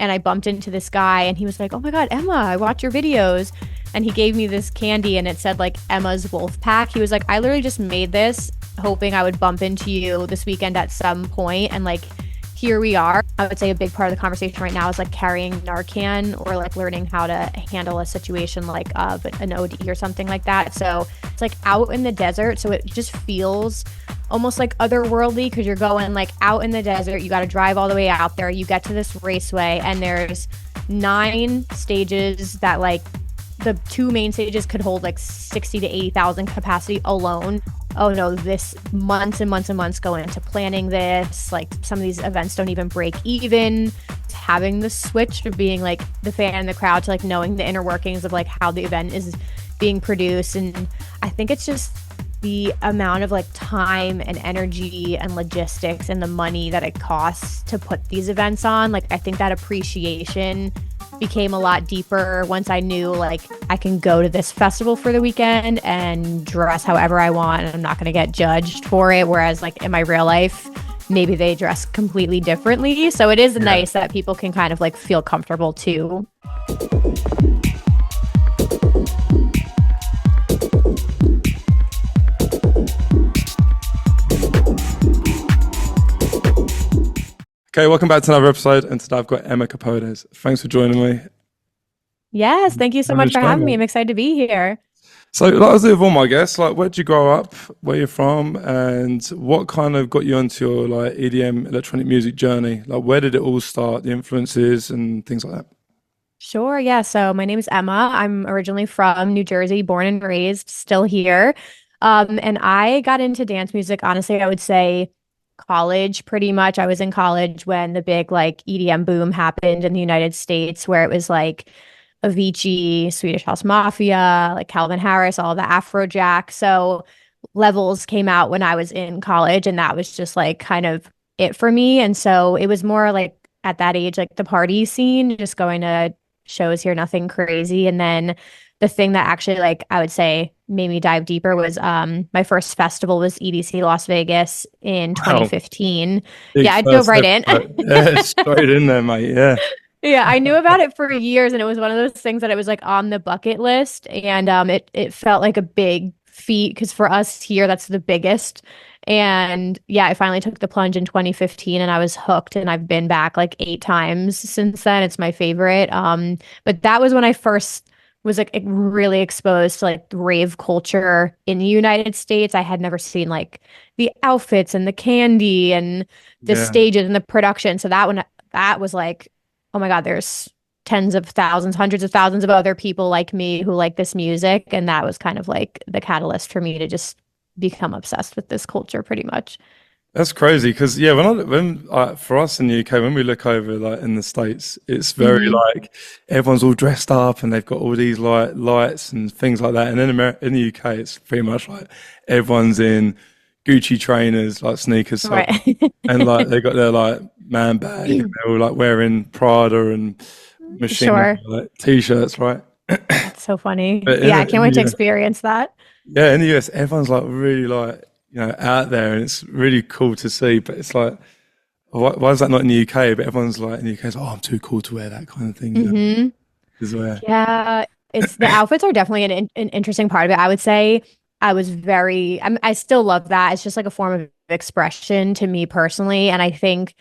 and I bumped into this guy and he was like, "Oh my God, Emma, I watch your videos." And he gave me this candy and it said like Emma's Wolf Pack. He was like, "I literally just made this hoping I would bump into you this weekend at some point, and like here we are." I would say a big part of the conversation right now is like carrying Narcan or like learning how to handle a situation like an OD or something like that. So it's like out in the desert. So it just feels almost like otherworldly because you're going like out in the desert. You got to drive all the way out there. You get to this raceway and there's 9 stages that like the 2 main stages could hold like 60 to 80,000 capacity alone. Oh no, this months and months and months go into planning this. Like some of these events don't even break even. Having the switch of being like the fan in the crowd to like knowing the inner workings of like how the event is being produced. And I think it's just the amount of like time and energy and logistics and the money that it costs to put these events on. Like I think that appreciation became a lot deeper once I knew like I can go to this festival for the weekend and dress however I want and I'm not going to get judged for it. Whereas like in my real life, maybe they dress completely differently. So it is nice that people can kind of like feel comfortable too. Okay, welcome back to another episode, and today I've got Emma Kapotes. Thanks for joining me. Yes, thank you so much for having me. I'm excited to be here. So, like I was with all my guests, like, where'd you grow up, where you're from, and what kind of got you onto your like EDM electronic music journey? Like, where did it all start, the influences and things like that? Sure, yeah. So my name is Emma. I'm originally from New Jersey, born and raised, still here. And I got into dance music, honestly, I would say college pretty much. I was in college when the big like EDM boom happened in the United States, where it was like Avicii, Swedish House Mafia, like Calvin Harris, all the Afrojack. So Levels came out when I was in college, and that was just like kind of it for me. And so it was more like at that age, like the party scene, just going to shows here, nothing crazy. And then the thing that actually like I would say made me dive deeper was my first festival was EDC Las Vegas in 2015. Big Yeah, I dove right in. Yeah, straight in there, mate. Yeah. Yeah, I knew about it for years, and it was one of those things that it was like on the bucket list, and it felt like a big feat because for us here, that's the biggest. And yeah, I finally took the plunge in 2015, and I was hooked, and I've been back like 8 times since then. It's my favorite. But that was when I first was like really exposed to like rave culture in the United States. I had never seen like the outfits and the candy and the stages and the production. So that was like, oh my God, there's tens of thousands, hundreds of thousands of other people like me who like this music. And that was kind of like the catalyst for me to just become obsessed with this culture pretty much. That's crazy because when for us in the UK, when we look over like in the States, it's very like everyone's all dressed up and they've got all these like lights and things like that. And in the UK, it's pretty much like everyone's in Gucci trainers, like sneakers, Right. and like they got their like man bag, and they're all like wearing Prada and machine like, t-shirts, right? That's so funny. But Yeah, I can't wait to experience that. Yeah, in the US, everyone's like really like out there, and it's really cool to see. But it's like, why is that not in the UK? But everyone's like in the UK, oh, I'm too cool to wear that kind of thing. Is where. Yeah, it's the outfits are definitely an interesting part of it. I would say I still love that. It's just like a form of expression to me personally. And I think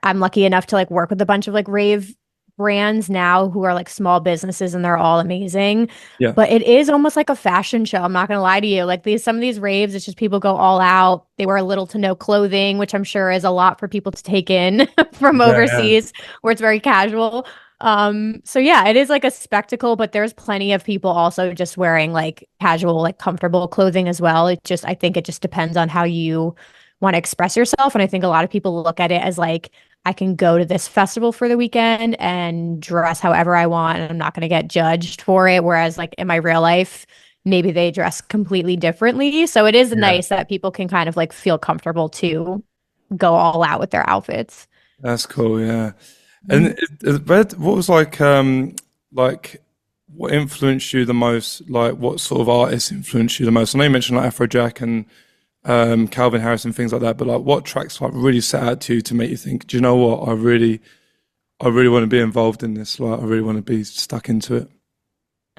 I'm lucky enough to like work with a bunch of like rave brands now who are like small businesses, and they're all amazing. Yeah. But it is almost like a fashion show. I'm not gonna lie to you. Like some of these raves, it's just people go all out. They wear little to no clothing, which I'm sure is a lot for people to take in from overseas, where it's very casual. So yeah, it is like a spectacle, but there's plenty of people also just wearing like casual, like comfortable clothing as well. I think it just depends on how you want to express yourself. And I think a lot of people look at it as like, I can go to this festival for the weekend and dress however I want, and I'm not going to get judged for it. Whereas like in my real life, maybe they dress completely differently. So it is nice that people can kind of like feel comfortable to go all out with their outfits. That's cool. Yeah. And what was like what influenced you the most? Like what sort of artists influenced you the most? I know you mentioned like Afrojack and Calvin Harris and things like that, but like what tracks like really set out to you to make you think, do you know what, I really I really want to be involved in this. Like, I really want to be stuck into it.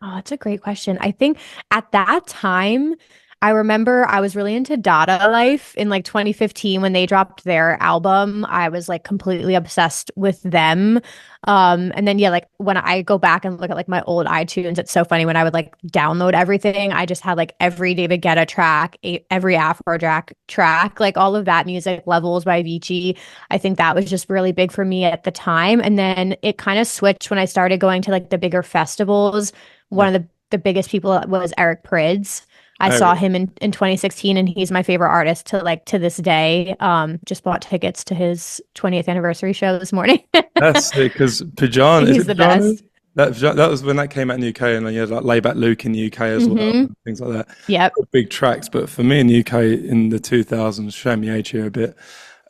Oh, that's a great question. I think at that time, I remember I was really into Dada Life in like 2015 when they dropped their album. I was like completely obsessed with them. And then yeah, like when I go back and look at like my old iTunes, it's so funny when I would like download everything. I just had like every David Guetta track, every Afrojack track, like all of that music, Levels by Avicii. I think that was just really big for me at the time. And then it kind of switched when I started going to like the bigger festivals. Yeah. One of the biggest people was Eric Prydz. I I, saw him in 2016 and he's my favorite artist to like to this day. Just bought tickets to his 20th anniversary show this morning. that's it, because Pajana, is He's it the Pajana? best. That was when that came out in the UK, and then you had like Layback Luke in the UK as well, Hmm. and things like that. Yep. Big tracks, but for me in the UK in the 2000s, showing me age here a bit,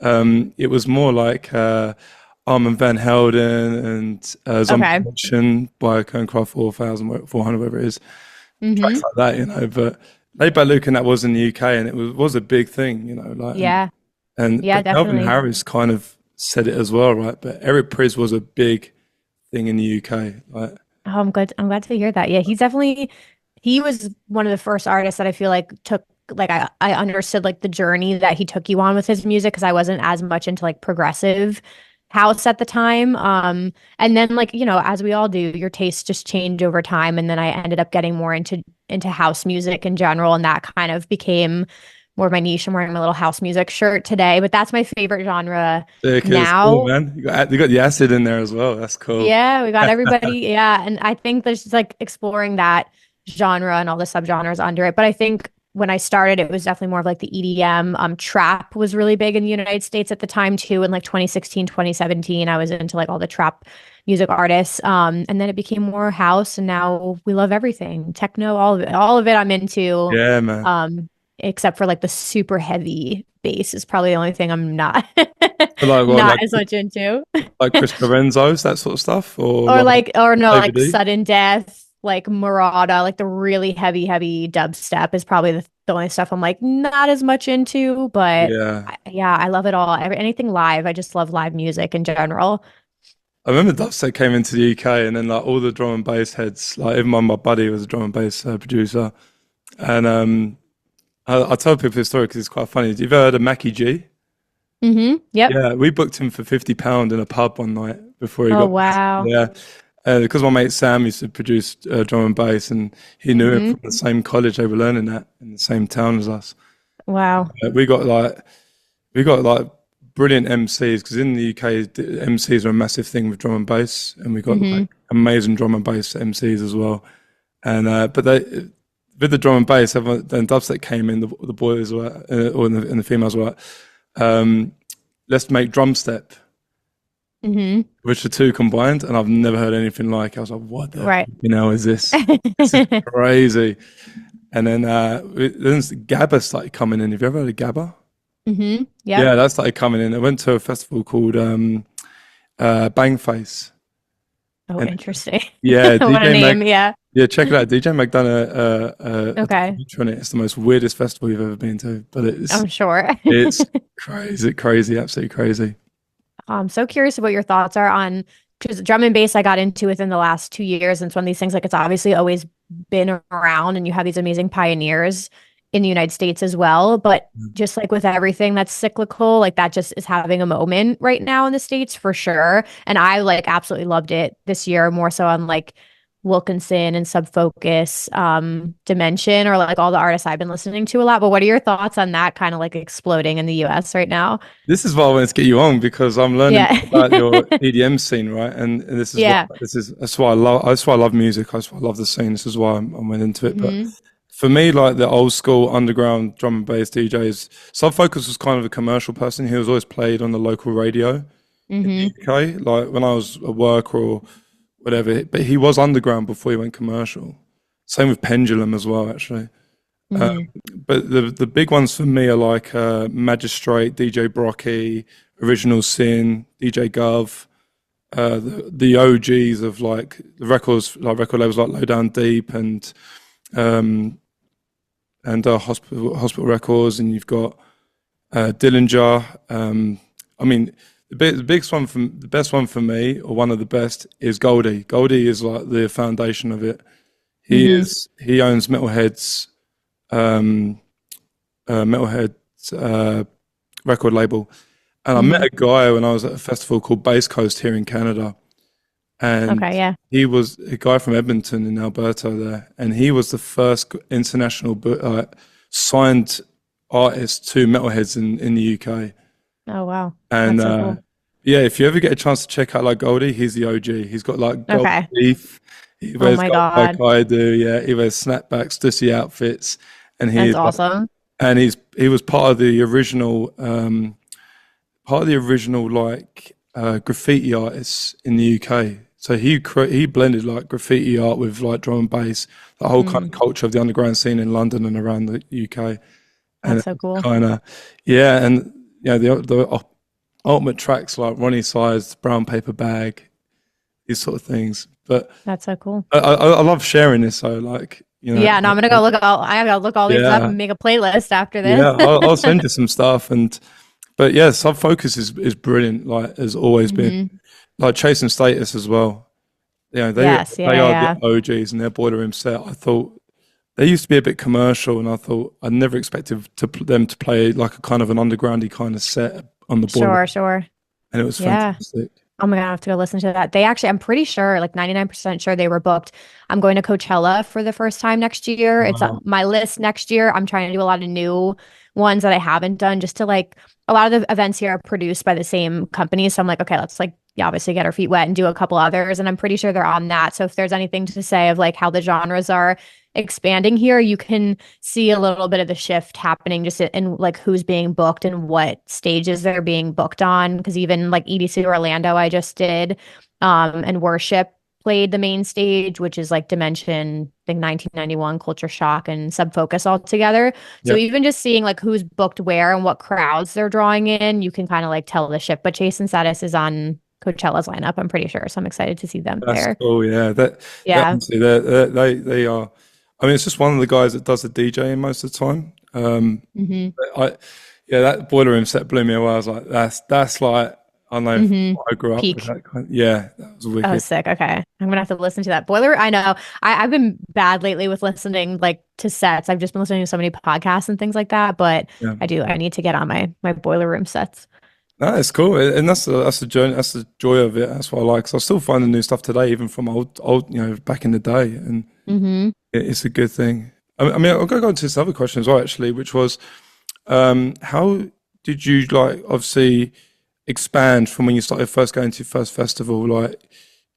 it was more like Armand Van Helden and Zombie Okay. Nation by Kernkraft 4400, whatever it is, tracks Hmm. like that, you know. But Layback Luke and that was in the UK, and it was a big thing, you know. Like, Yeah. Yeah, but Calvin definitely. Harris kind of said it as well, right? But Eric Prydz was a big thing in the UK. Like, Oh, I'm glad to hear that. Yeah, he was one of the first artists that I feel like took like I understood like the journey that he took you on with his music because I wasn't as much into like progressive house at the time. And then like, as we all do, your tastes just change over time. And then I ended up getting more into house music in general, and that kind of became more my niche. I'm wearing my little house music shirt today, but that's my favorite genre sick, it's cool, now. man. You got the acid in there as well. That's cool. Yeah, we got everybody. Yeah. And I think there's just like exploring that genre and all the subgenres under it. But I think when I started, it was definitely more of like the EDM. Trap was really big in the United States at the time too. In like 2016, 2017, I was into like all the trap music artists. And then it became more house, and now we love everything. Techno, all of it. All of it I'm into. Yeah, man. Um, Except for like the super heavy bass is probably the only thing I'm not So like what, not as much into. like Chris Lorenzo's, that sort of stuff, or Or like like, or no, David like D? sudden death, like Murata, like the really heavy, heavy dubstep is probably the only stuff I'm like not as much into, but Yeah. yeah, I love it all. Anything live, I just love live music in general. I remember Dubstep came into the UK, and then like all the drum and bass heads, like even my buddy was a drum and bass producer, and I tell people this story because it's quite funny. Have you ever heard of Mackie G? Yep. Yeah, we booked him for £50 in a pub one night before he Oh got. wow. Yeah, because my mate Sam used to produce drum and bass, and he knew him Hmm. from the same college. They were learning that in the same town as us. Wow. We got like brilliant MCs because in the UK MCs are a massive thing with drum and bass, and we got like Hmm. amazing drum and bass MCs as well. And but they with the drum and bass, then dubstep came in. The boys were or and the females were like, let's make drum step, Hmm. which the two combined, and I've never heard anything like it. I was like, what the Right. is this? This is crazy. And then then Gabba started coming in. Have you ever heard of Gabba? Yep. Yeah, that started coming in. I went to a festival called Bangface, Oh, and interesting. yeah, What a DJ Mag. name. Yeah. Yeah, check it out. DJ Mag done a Okay. documentary on it. It's the most weirdest festival you've ever been to, but I'm sure. it's crazy, crazy, absolutely crazy. I'm so curious what your thoughts are on because drum and bass I got into within the last 2 years. And it's one of these things like it's obviously always been around and you have these amazing pioneers in the United States as well. But just like with everything that's cyclical, like that just is having a moment right now in the States for sure. And I like absolutely loved it this year, more so on like Wilkinson and Subfocus, Dimension, or like all the artists I've been listening to a lot. But what are your thoughts on that kind of like exploding in the US right now? This is why I wanted to get you on because I'm learning Yeah. about your EDM scene, right? And this is Yeah. that's why I love. That's why I love music. That's why I love the scene. This is why I went into it. But Hmm. for me, like the old school underground drum and bass DJs, Sub Focus was kind of a commercial person. He was always played on the local radio in the Hmm. UK, like when I was at work or whatever. But he was underground before he went commercial. Same with Pendulum as well, actually. Hmm. But the big ones for me are like Magistrate, DJ Brocky, Original Sin, DJ Gov, the OGs of like the records, like record labels like Low Down Deep um, and Hospital Records, and you've got Dillinger. I mean, the biggest one from the best one for me, or one of the best, is Goldie. Goldie is like the foundation of it. Mm-hmm. He owns um, Metalhead's record label, and I met Mm-hmm. a guy when I was at a festival called Bass Coast here in Canada, and Okay, yeah. he was a guy from Edmonton in Alberta there, and he was the first international signed artist to Metalheads in the UK. Oh wow. And That's so cool. yeah, if you ever get a chance to check out like Goldie, he's the OG. He's got like gold Okay. teeth. He Oh wears my gold like God. I do. Yeah, he wears snapbacks, stussy outfits, and That's he's like, awesome. he was part of the original like graffiti artists in the UK. So he blended like graffiti art with like drum and bass, the whole kind of Mm, culture of the underground scene in London and around the UK. And that's it so was cool. kind of, yeah, and yeah, the ultimate tracks like Ronnie Size, Brown Paper Bag, these sort of things. But That's so cool. I love sharing this. So like, Yeah, no, I'm gonna go look all I gotta look all these up yeah, and make a playlist after this. yeah, I'll send you some stuff. And but yeah, Sub Focus is brilliant. Like has always been. Hmm. Like Chase and Status as well. Yes, They yeah, are the yeah. OGs, and their Boiler Room set. I thought they used to be a bit commercial, and I thought I never expected them to play like a kind of an undergroundy kind of set on the Boiler Sure, Room, sure. and it was Yeah. fantastic. Oh my God, I have to go listen to that. They actually, I'm pretty sure, like 99% sure they were booked. I'm going to Coachella for the first time next year. It's on Wow. my list next year. I'm trying to do a lot of new ones that I haven't done just to like, a lot of the events here are produced by the same company. So I'm like, okay, let's like, yeah, obviously get our feet wet and do a couple others. And I'm pretty sure they're on that. So if there's anything to say of like how the genres are expanding here, you can see a little bit of the shift happening just in like who's being booked and what stages they're being booked on. Because even like EDC Orlando, I just did, and Worship played the main stage, which is like Dimension, I think 1991, Culture Shock, and Subfocus all together. So Yep, even just seeing like who's booked where and what crowds they're drawing in, you can kind of like tell the shift. But Chase and Status is on Coachella's lineup, I'm pretty sure. So I'm excited to see them that's there. cool. Yeah, that Yeah. honestly, they are. I mean, it's just one of the guys that does the DJing most of the time. Hmm. I yeah, that Boiler Room set blew me away. I was like, that's like I know Hmm. I grew up with Peak. that kind. Yeah, that was Oh, wicked. sick. Okay. I'm gonna have to listen to that. Boiler, I know. I've been bad lately with listening like to sets. I've just been listening to so many podcasts and things like that, but Yeah. I need to get on my Boiler Room sets. No, it's cool, and that's the journey. That's the joy of it. That's what I like. 'Cause I still find the new stuff today, even from old, back in the day, and Hmm. it's a good thing. I mean, I'll go on to this other question as well, actually, which was, how did you like obviously expand from when you started first going to your first festival? Like,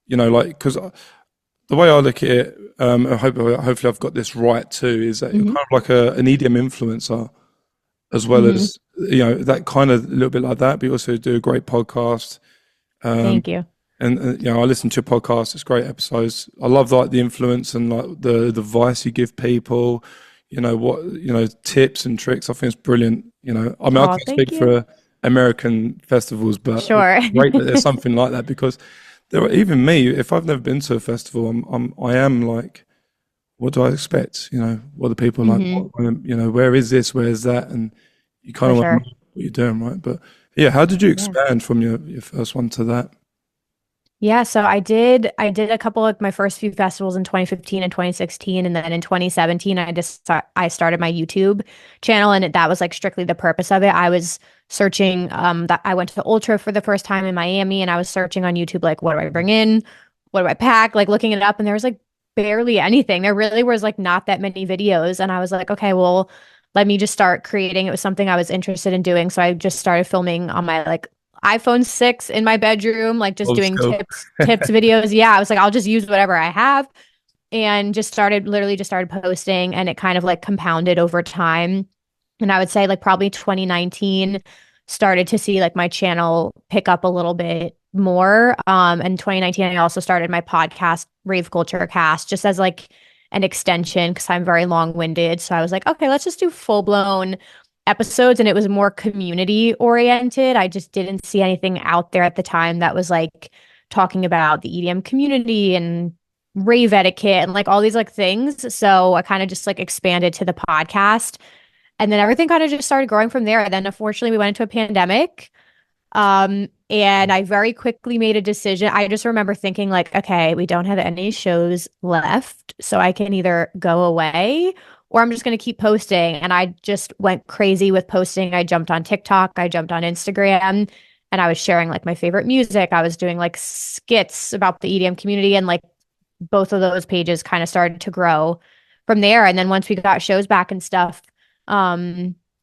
like because the way I look at it, hopefully I've got this right too, is that you're Hmm. kind of like an EDM influencer as well Hmm. as that kind of a little bit like that, but you also do a great podcast. Um, Thank you. and I listen to your podcast. It's great episodes. I love like the influence and like the advice you give people. What tips and tricks. I think it's brilliant. I mean, I Oh, can't speak thank you. for American festivals, but it's Sure. great that there's something like that because there are even me. If I've never been to a festival, I am like, what do I expect? What are people like? Hmm. Where is this? Where is that? And you kind For of want to sure. know what you're doing, right? But yeah, how did you Yeah. expand from your first one to that? Yeah, so I did a couple of my first few festivals in 2015 and 2016, and then in 2017 I started my YouTube channel, and that was like strictly the purpose of it. I was searching, that I went to the Ultra for the first time in Miami, and I was searching on YouTube like what do I bring in? What do I pack? Like looking it up, and there was like barely anything. There really was like not that many videos, and I was like, okay, well, let me just start creating. It was something I was interested in doing, so I just started filming on my like iPhone 6 in my bedroom, like just Old doing school. tips videos. Yeah, I was like, I'll just use whatever I have, and just started literally just started posting, and it kind of like compounded over time. And I would say like probably 2019 started to see like my channel pick up a little bit more. And 2019 I also started my podcast, Rave Culture Cast, just as like an extension because I'm very long-winded. So I was like, okay, let's just do full-blown episodes, and it was more community oriented. I just didn't see anything out there at the time that was like talking about the EDM community and rave etiquette and like all these like things. So I kind of just like expanded to the podcast, and then everything kind of just started growing from there. Then unfortunately we went into a pandemic. And I very quickly made a decision. I just remember thinking, like, okay, we don't have any shows left. So I can either go away or I'm just going to keep posting. And I just went crazy with posting. I jumped on TikTok, I jumped on Instagram, and I was sharing like my favorite music. I was doing like skits about the EDM community. And like both of those pages kind of started to grow from there. And then once we got shows back and stuff,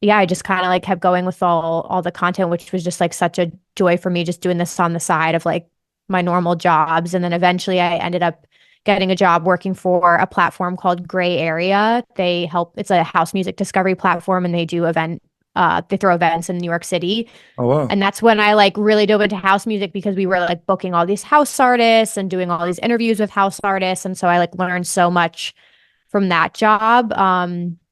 yeah, I just kind of like kept going with all the content, which was just like such a joy for me, just doing this on the side of like my normal jobs. And then eventually I ended up getting a job working for a platform called Gray Area. It's a house music discovery platform and they throw events in New York City. Oh wow. And that's when I like really dove into house music because we were like booking all these house artists and doing all these interviews with house artists. And so I like learned so much from that job.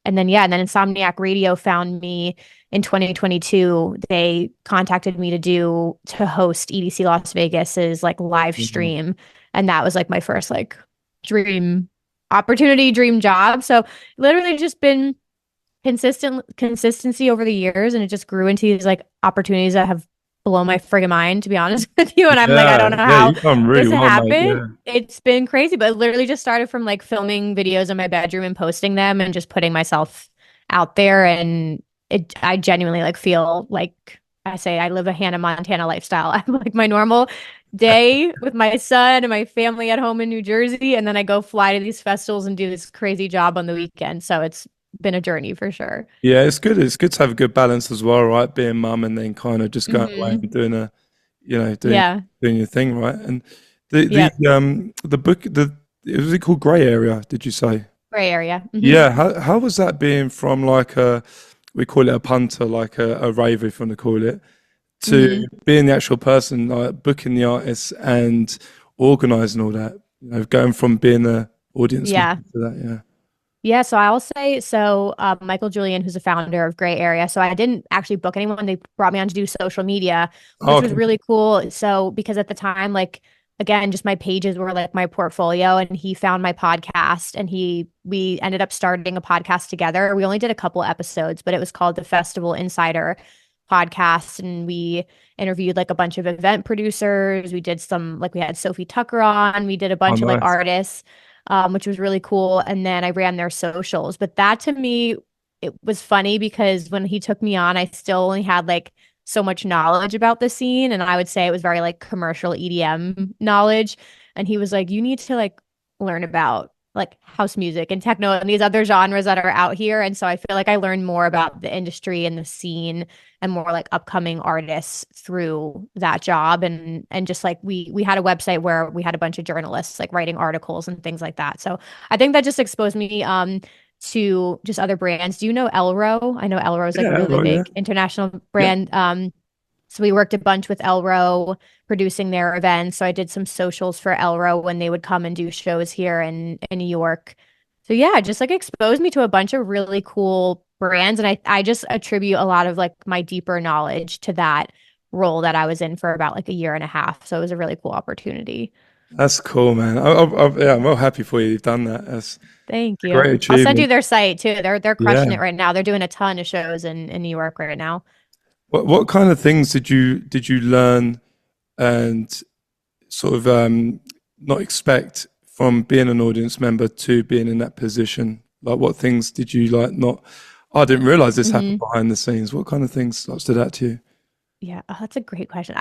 And then Insomniac Radio found me in 2022. They contacted me to host EDC Las Vegas's like live Mhm. stream. And that was like my first like dream opportunity, dream job. So literally just been consistency over the years, and it just grew into these like opportunities that have blown my friggin' mind, to be honest with you. And I'm like, I Yeah, don't know yeah, how you've done really this well, mate. happened. Yeah. It's been crazy, but it literally just started from like filming videos in my bedroom and posting them and just putting myself out there. And I genuinely like feel like I say I live a Hannah Montana lifestyle. I have like my normal day with my son and my family at home in New Jersey, and then I go fly to these festivals and do this crazy job on the weekend. So it's been a journey for sure. Yeah, it's good. It's good to have a good balance as well, right? Being mum and then kind of just going away Hmm. and doing a, you know, Yeah. doing your thing, right? And the Yep. the book was it called Grey Area? Did you say? Gray area. Yeah. How was that being from like a we call it a punter, like a raver, if you want to call it, to Hmm. being the actual person, like booking the artists and organizing all that? You know, going from being a audience member Yeah. to that. Yeah. Yeah, so I'll say Michael Julian, who's the founder of Gray Area. So I didn't actually book anyone. They brought me on to do social media, Oh, which was okay. really cool. So because at the time, like again, just my pages were like my portfolio, and he found my podcast, and he we ended up starting a podcast together. We only did a couple episodes, but it was called the Festival Insider Podcast, and we interviewed like a bunch of event producers. We did some like we had Sophie Tucker on. We did a Oh, bunch of like nice. artists, which was really cool. And then I ran their socials. But that to me, it was funny because when he took me on, I still only had like so much knowledge about the scene. And I would say it was very like commercial EDM knowledge. And he was like, you need to like learn about like house music and techno and these other genres that are out here. And so I feel like I learned more about the industry and the scene and more like upcoming artists through that job. And just like we had a website where we had a bunch of journalists like writing articles and things like that. So I think that just exposed me to just other brands. Do you know Elro? I know Elro is like a Yeah, really right, yeah. big international Yeah. brand. So we worked a bunch with Elro producing their events. So I did some socials for Elro when they would come and do shows here in New York. So yeah, just like exposed me to a bunch of really cool brands. And I just attribute a lot of like my deeper knowledge to that role that I was in for about like a year and a half. So it was a really cool opportunity. That's cool, man. Yeah, I'm well happy for you. You've done that. That's Thank a you. great I'll send you achievement. their site too. They're crushing Yeah. it right now. They're doing a ton of shows in New York right now. What kind of things did you learn and sort of not expect from being an audience member to being in that position? Like, what things did you like not? I didn't realize this happened Hmm. behind the scenes. What kind of things like, stood out to you? Yeah, that's a great question.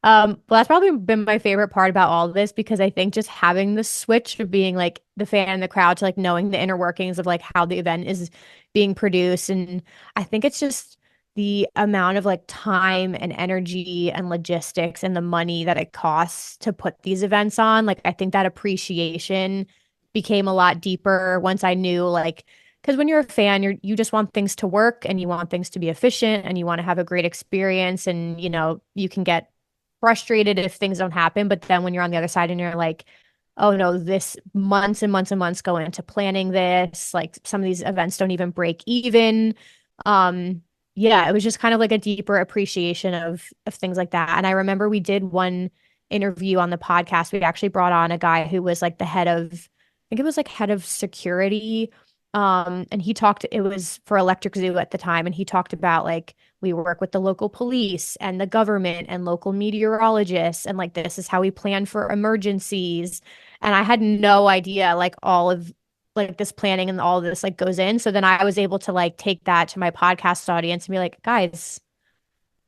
Well, that's probably been my favorite part about all of this because I think just having the switch of being like the fan in the crowd to like knowing the inner workings of like how the event is being produced. And I think it's just the amount of like time and energy and logistics and the money that it costs to put these events on. Like, I think that appreciation became a lot deeper once I knew like because when you're a fan, you just want things to work and you want things to be efficient and you want to have a great experience. And, you can get frustrated if things don't happen. But then when you're on the other side and you're like, oh no, this months and months and months go into planning this, like some of these events don't even break even. Um, yeah, it was just kind of like a deeper appreciation of things like that. And I remember we did one interview on the podcast. We actually brought on a guy who was like the head of, I think it was like head of security And he talked, it was for Electric Zoo at the time, and he talked about like we work with the local police and the government and local meteorologists, and like this is how we plan for emergencies. And I had no idea like all of like this planning and all of this like goes in. So then I was able to like take that to my podcast audience and be like, guys,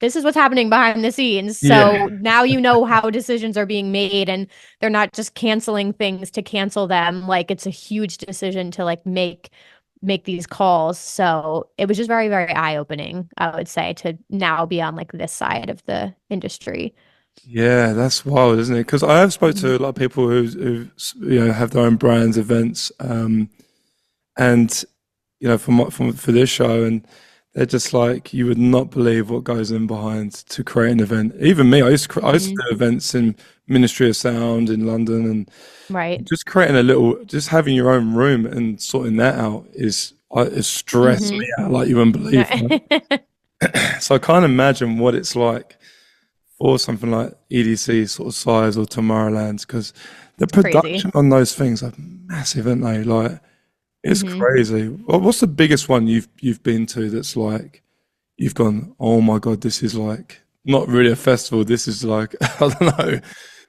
this is what's happening behind the scenes. So Yeah. now you know how decisions are being made and they're not just canceling things to cancel them. Like it's a huge decision to like make these calls. So it was just very, very eye-opening, I would say, to now be on like this side of the industry. Yeah, that's wild, isn't it? Because I have spoke Mhm. to a lot of people who have their own brands, events, and from for this show, and they're just like you would not believe what goes in behind to create an event. Even me, I used to Mhm. do events in Ministry of Sound in London, and Right. just creating a little, just having your own room and sorting that out is stressed me Hmm. out like you wouldn't believe. So I can't imagine what it's like for something like EDC sort of size or Tomorrowland's because the It's crazy. production on those things are massive, aren't they? Like it's Hmm. crazy. What's the biggest one you've been to that's like you've gone, oh my God, this is like not really a festival. This is like I don't know,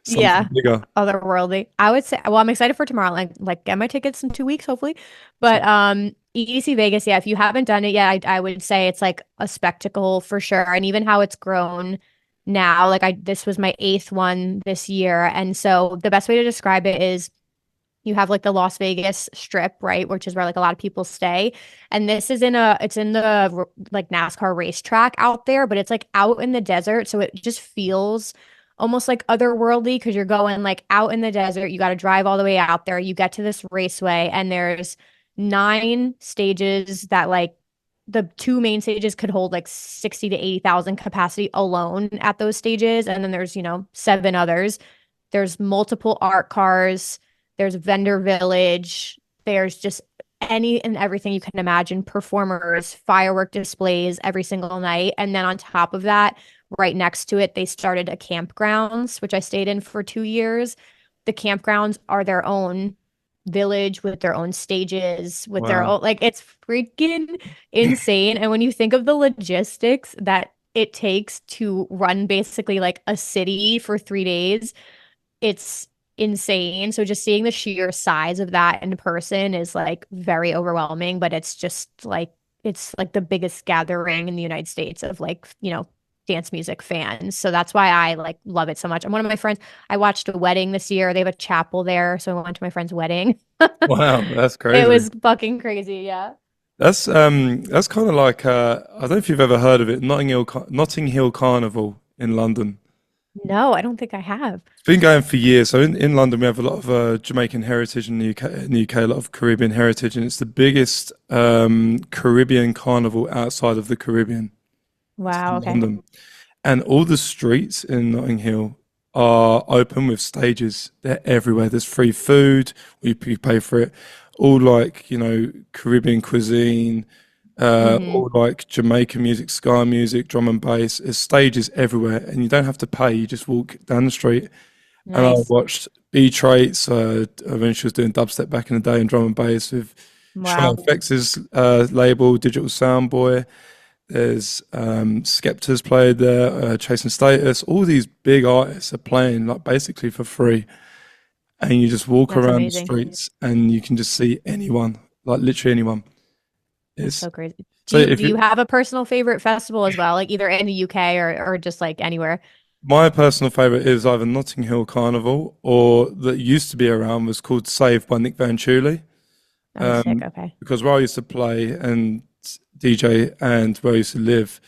something Yeah. bigger. Otherworldly. I would say, well, I'm excited for tomorrow. Like get my tickets in 2 weeks, hopefully. But So, EDC Vegas, yeah, if you haven't done it yet, I would say it's like a spectacle for sure. And even how it's grown now, like I this was my eighth one this year. And so the best way to describe it is you have like the Las Vegas Strip, right, which is where like a lot of people stay. And this is it's in the like NASCAR racetrack out there, but it's like out in the desert, so it just feels almost like otherworldly because you're going like out in the desert. You got to drive all the way out there. You get to this raceway, and there's 9 stages that like the two main stages could hold like 60 to 80,000 capacity alone at those stages, and then there's, 7 others. There's multiple art cars, there's vendor village, there's just any and everything you can imagine, performers, firework displays every single night. And then on top of that, right next to it, they started a campgrounds, which I stayed in for 2 years. The campgrounds are their own village with their own stages, with their wow. own, like, it's freaking insane. And when you think of the logistics that it takes to run basically like a city for 3 days, it's insane. So just seeing the sheer size of that in person is like very overwhelming, but it's like the biggest gathering in the United States of like, dance music fans. So that's why I like love it so much. And one of my friends, I watched a wedding this year. They have a chapel there, so I went to my friend's wedding. Wow, that's It crazy. was fucking crazy, yeah. That's kind of like I don't know if you've ever heard of it, Notting Hill Carnival in London. No, I don't think I have. It's been going for years. So in London, we have a lot of Jamaican heritage in the UK, a lot of Caribbean heritage, and it's the biggest Caribbean carnival outside of the Caribbean. It's Wow, in okay. London. And all the streets in Notting Hill are open with stages. They're everywhere. There's free food. You pay for it. All like, Caribbean cuisine, Mm-hmm. all like Jamaican music, ska music, drum and bass. There's stages everywhere, and you don't have to pay. You just walk down the street. And I Nice. watched B Traits when she was doing dubstep back in the day and drum and bass with Sean Wow. FX's label, Digital Sound Boy. There's Skepta's played there, Chasing Status. All these big artists are playing like basically for free, and you just walk That's around the amazing. streets and you can just see anyone, like literally anyone. That's It's so crazy. so if Do you you, have a personal favorite festival as well, like either in the UK or just like anywhere? my personal favorite is either Notting Hill Carnival or that used to be around was called Save by Nick Van Tuley. Oh, sick. Um, Okay. because where I used to play and DJ and where I used to live,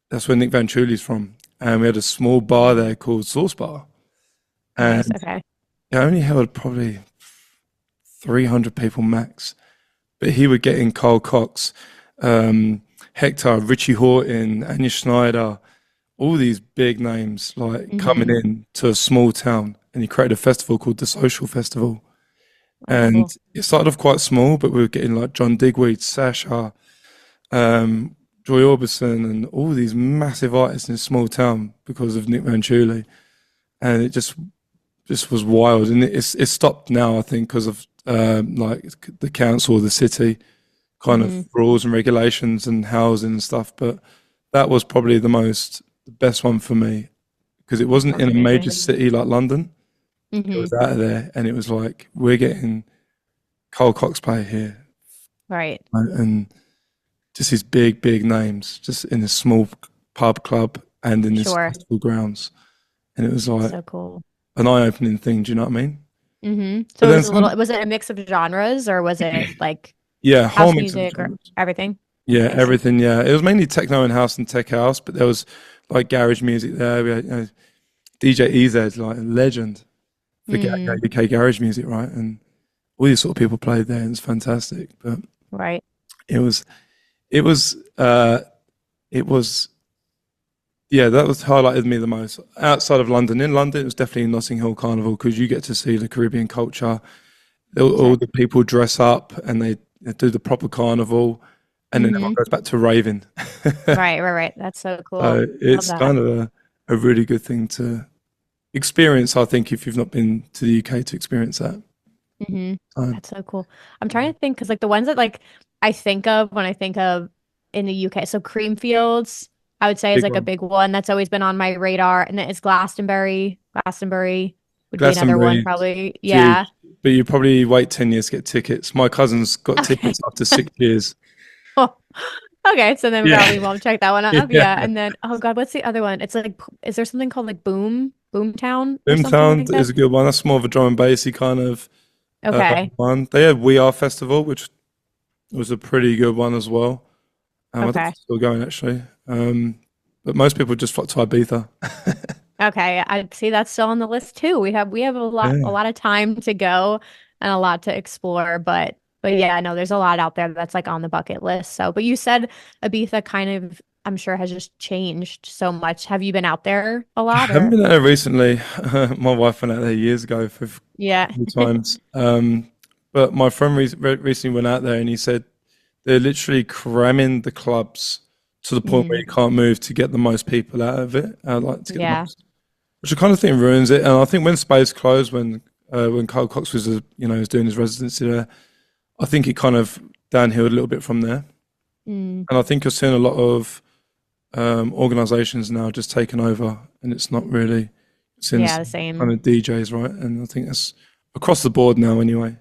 that's where Nick Van Tuley's from. And we had a small bar there called Sauce Bar. Nice. And Okay. it only held probably 300 people max. But he would get in Carl Cox, Hector, Richie Horton, Anya Schneider, all these big names like coming Mm-hmm. in to a small town. And he created a festival called the Social Festival. Oh, And cool. it started off quite small, but we were getting like John Digweed, Sasha, Joy Orbison, and all these massive artists in a small town because of Nick Manchuli, and it just was wild. And it's stopped now, I think, because of like the council, the city. kind of Mm-hmm. rules and regulations and housing and stuff. But that was probably the best one for me because it wasn't Sounds in a major amazing. city like London. It Mm-hmm. was out of there, and it was like we're getting Cole Cox Bay here, Right. and just these big names, just in this small pub club and in this Sure. festival grounds, and it was like So cool. an eye-opening thing. Do you know what I mean? Mm-hmm. But So it then was a little, some, was it a mix of genres or was it like yeah, whole house mix of music or genres. everything? Yeah, Nice. everything. Yeah, it was mainly techno and house and tech house, but there was like garage music there. We had, DJ EZ, like a legend for Mm, UK garage music, right? And all these sort of people played there, and it's fantastic. But right. it was, it was, it was, yeah, that was highlighted me the most. Outside of London, in London, it was definitely Notting Hill Carnival because you get to see the Caribbean culture. All the Sick. people dress up and they do the proper carnival, and then everyone Mm-hmm. goes back to raving. Right, right, right. That's so cool. So Love it's that. kind of a really good thing to experience, I think, if you've not been to the UK to experience that. Mm-hmm. So, That's so cool. I'm trying to think because like the ones that like I think of when I think of in the UK, so Creamfields, I would say is big like a one. big one that's always been on my radar. And then it's Glastonbury. Glastonbury would be another one Glastonbury, probably. Yeah. huge. But you probably wait 10 years to get tickets. My cousin's got Okay. tickets after 6 years. Oh, okay. So then Yeah. probably won't check that one up. Yeah. Yeah. And then oh God, what's the other one? It's like is there something called like Boomtown or something like Boomtown that? is a good one. That's more of a drum and bassy kind of Okay. one. They had We Are Festival, which was a pretty good one as well. I think Okay. it's still going actually. But most people just flock to Ibiza. Okay, I see that's still on the list too. We have a Yeah. lot of time to go and a lot to explore, but yeah, no, there's a lot out there that's like on the bucket list. So, but you said Ibiza kind of I'm sure has just changed so much. Have you been out there a I lot haven't or? been there recently. My wife went out there years ago for a Yeah. few times. But my friend recently went out there and he said they're literally cramming the clubs to the point where Hmm. you can't move to get the most people out of it. Like to get the Yeah. most, which I kind of think ruins it. And I think when Space closed, when Carl Cox was was doing his residency there, I think it kind of downhill a little bit from there. Mm. And I think you're seeing a lot of organizations now just taken over, and it's not really Yeah, since the kind same. of DJs, right? And I think that's across the board now, anyway.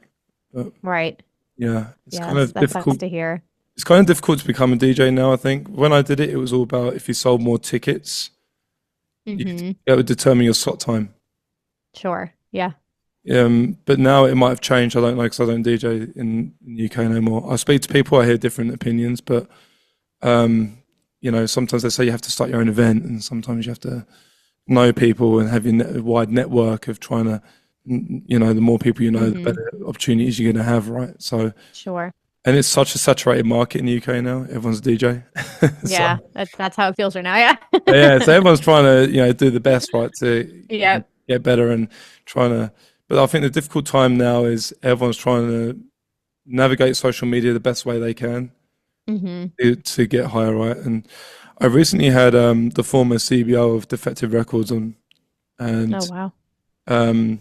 But Right. yeah, it's Yeah, kind of that sucks difficult. to hear. It's kind of difficult to become a DJ now. I think when I did it, it was all about if you sold more tickets, Hmm. that would determine your slot time. Sure. Yeah. But now it might have changed. I don't know because I don't DJ in the UK no more. I speak to people, I hear different opinions, but um, sometimes they say you have to start your own event, and sometimes you have to know people and have your wide network of trying to, the more people you know, the Hmm. better opportunities you're going to have, right? So, Sure. and it's such a saturated market in the UK now. Everyone's a DJ, so Yeah, that's how it feels right now. Yeah. yeah, so everyone's trying to, do the best, right, to Yep. get better and trying to. But I think the difficult time now is everyone's trying to navigate social media the best way they can Hmm. to get higher, right? And I recently had the former CBO of Defective Records on, Oh and wow. um,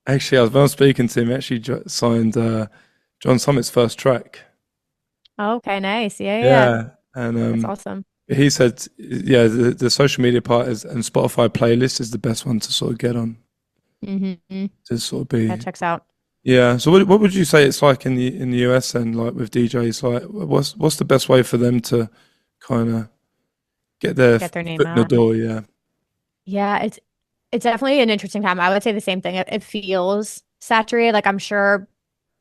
actually, when I was speaking to him, he actually signed John Summit's first track. Okay, nice. Yeah, yeah, yeah. Yeah, and That's awesome. he said, yeah, the social media part is and Spotify playlist is the best one to sort of get on Hmm. to sort of That be. checks out. Yeah. So what would you say it's like in the US and like with DJs? Like, what's the best way for them to kind of get their Get their name foot in the out. door? Yeah. Yeah, it's definitely an interesting time. I would say the same thing. It feels saturated. Like I'm sure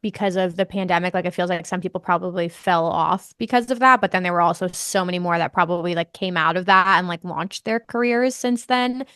because of the pandemic, like it feels like some people probably fell off because of that. But then there were also so many more that probably like came out of that and like launched their careers since then.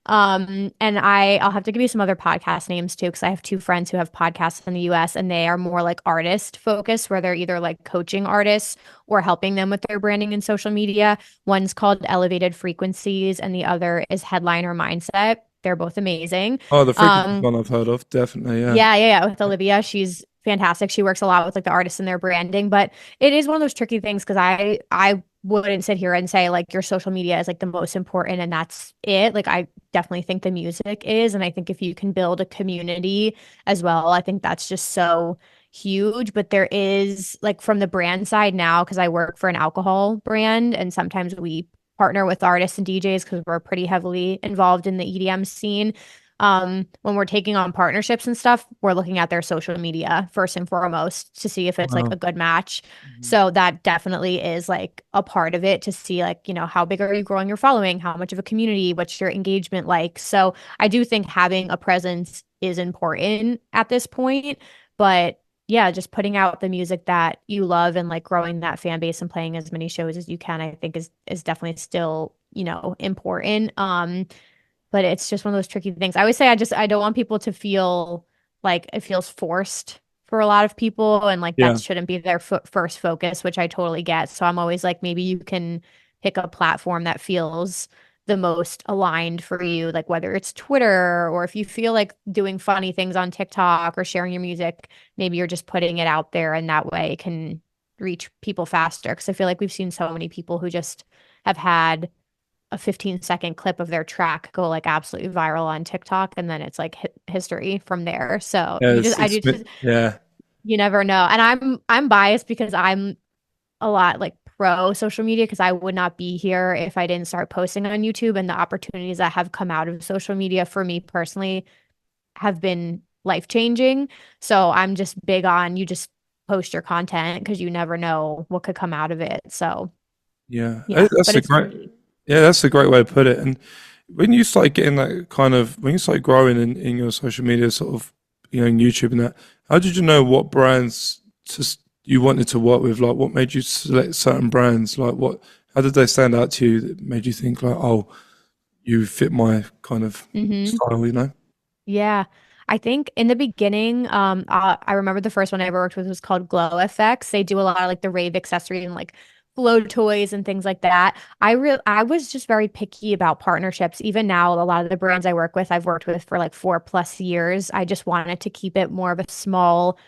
And I'll have to give you some other podcast names too, because I have two friends who have podcasts in the US and they are more like artist focused, where they're either like coaching artists or helping them with their branding and social media. One's called Elevated Frequencies and the other is Headliner Mindset. They're both amazing. Oh, the frequency Um, one I've heard of, definitely. Yeah. yeah, yeah, yeah, with Olivia. She's fantastic. She works a lot with like the artists and their branding, but it is one of those tricky things because I wouldn't sit here and say like your social media is like the most important and that's it. Like I definitely think the music is, and I think if you can build a community as well, I think that's just so huge, but there is like from the brand side now, because I work for an alcohol brand and sometimes we partner with artists and DJs because we're pretty heavily involved in the EDM scene. When we're taking on partnerships and stuff, we're looking at their social media first and foremost to see if it's like Wow. a good match. Mhm. So that definitely is like a part of it to see like, how big are you growing your following? How much of a community? What's your engagement like? So I do think having a presence is important at this point, but yeah, just putting out the music that you love and like growing that fan base and playing as many shows as you can, I think is definitely still, important. But it's just one of those tricky things. I always say I don't want people to feel like it feels forced for a lot of people and like that Yeah. shouldn't be their first focus, which I totally get. So I'm always like maybe you can pick a platform that feels the most aligned for you, like whether it's Twitter or if you feel like doing funny things on TikTok or sharing your music, maybe you're just putting it out there and that way it can reach people faster. Because I feel like we've seen so many people who just have had a 15-second clip of their track go like absolutely viral on TikTok and then it's like history from there. So Yeah, yeah. you never know. And I'm biased because I'm a lot like pro social media because I would not be here if I didn't start posting on YouTube and the opportunities that have come out of social media for me personally have been life-changing. So I'm just big on you just post your content because you never know what could come out of it. So Yeah, yeah, that's but a it's great, tricky. yeah, that's a great way to put it. And when you start getting that kind of, when you start growing in your social media sort of, in YouTube and that, how did you know what brands you wanted to work with? Like, what made you select certain brands? Like, how did they stand out to you that made you think like, oh, you fit my kind of Hmm. style, you know? Yeah. I think in the beginning, I remember the first one I ever worked with was called Glow FX. They do a lot of like the rave accessories and like flow toys and things like that. I was just very picky about partnerships. Even now, a lot of the brands I work with, I've worked with for like 4+ years. I just wanted to keep it more of a small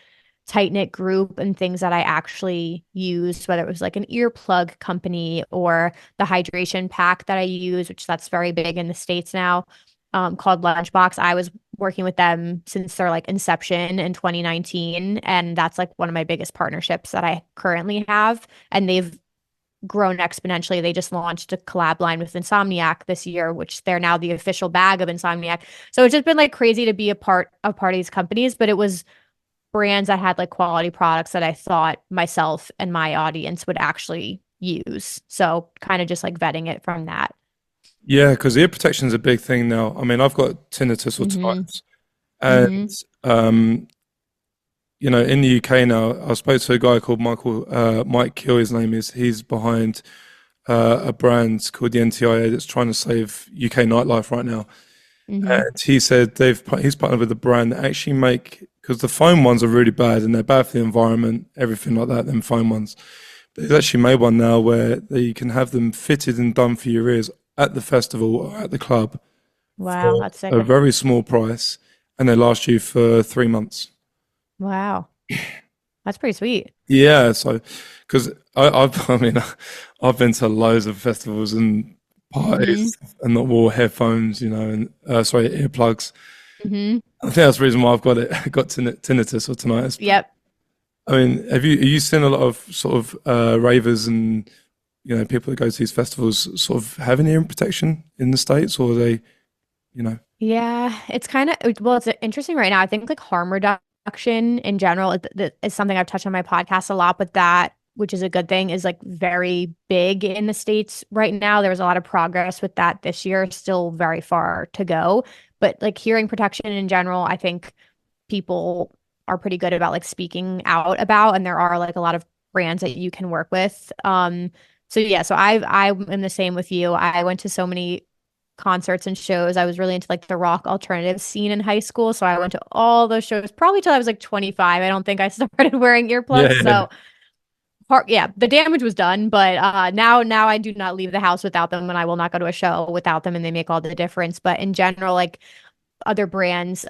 tight-knit group and things that I actually used, whether it was like an earplug company or the hydration pack that I use, which that's very big in the States now, called Lunchbox. I was working with them since their like inception in 2019, and that's like one of my biggest partnerships that I currently have. And they've grown exponentially. They just launched a collab line with Insomniac this year, which they're now the official bag of Insomniac. So it's just been like crazy to be a part of these companies, but it was brands that had like quality products that I thought myself and my audience would actually use. So kind of just like vetting it from that. Yeah, because ear protection is a big thing now. I mean, I've got tinnitus or Hmm. tinnitus, and Hmm. um, in the UK now, I spoke to a guy called Mike Kill, his name is. He's behind a brand called the NTIA that's trying to save UK nightlife right now. Hmm. And he said he's partnered with a brand that actually make, because the foam ones are really bad and they're bad for the environment, everything like that, them foam ones. But he's actually made one now where you can have them fitted and done for your ears at the festival or at the club Wow, for that's sick. a very small price, and they last you for 3 months. Wow, that's pretty sweet. Yeah, so because I mean, I've been to loads of festivals and Hmm. parties and not wore headphones, and sorry, earplugs. Hmm. I think that's the reason why I've got tinnitus or tinnitus. Yep. I mean, are you seen a lot of sort of ravers and people that go to these festivals sort of having hearing protection in the States, or are they, you know? Yeah, it's kind of well, it's interesting right now. I think like harm reduction in general is something I've touched on my podcast a lot, but that, which is a good thing, is like very big in the States right now. There was a lot of progress with that this year, still very far to go. But like hearing protection in general, I think people are pretty good about like speaking out about, and there are like a lot of brands that you can work with. So yeah, so I am the same with you. I went to so many concerts and shows. I was really into like the rock alternative scene in high school. So I went to all those shows probably till I was like 25. I don't think I started wearing Yeah, earplugs. yeah, So yeah, the damage was done, but now I do not leave the house without them and I will not go to a show without them and they make all the difference. But in general, like other brands,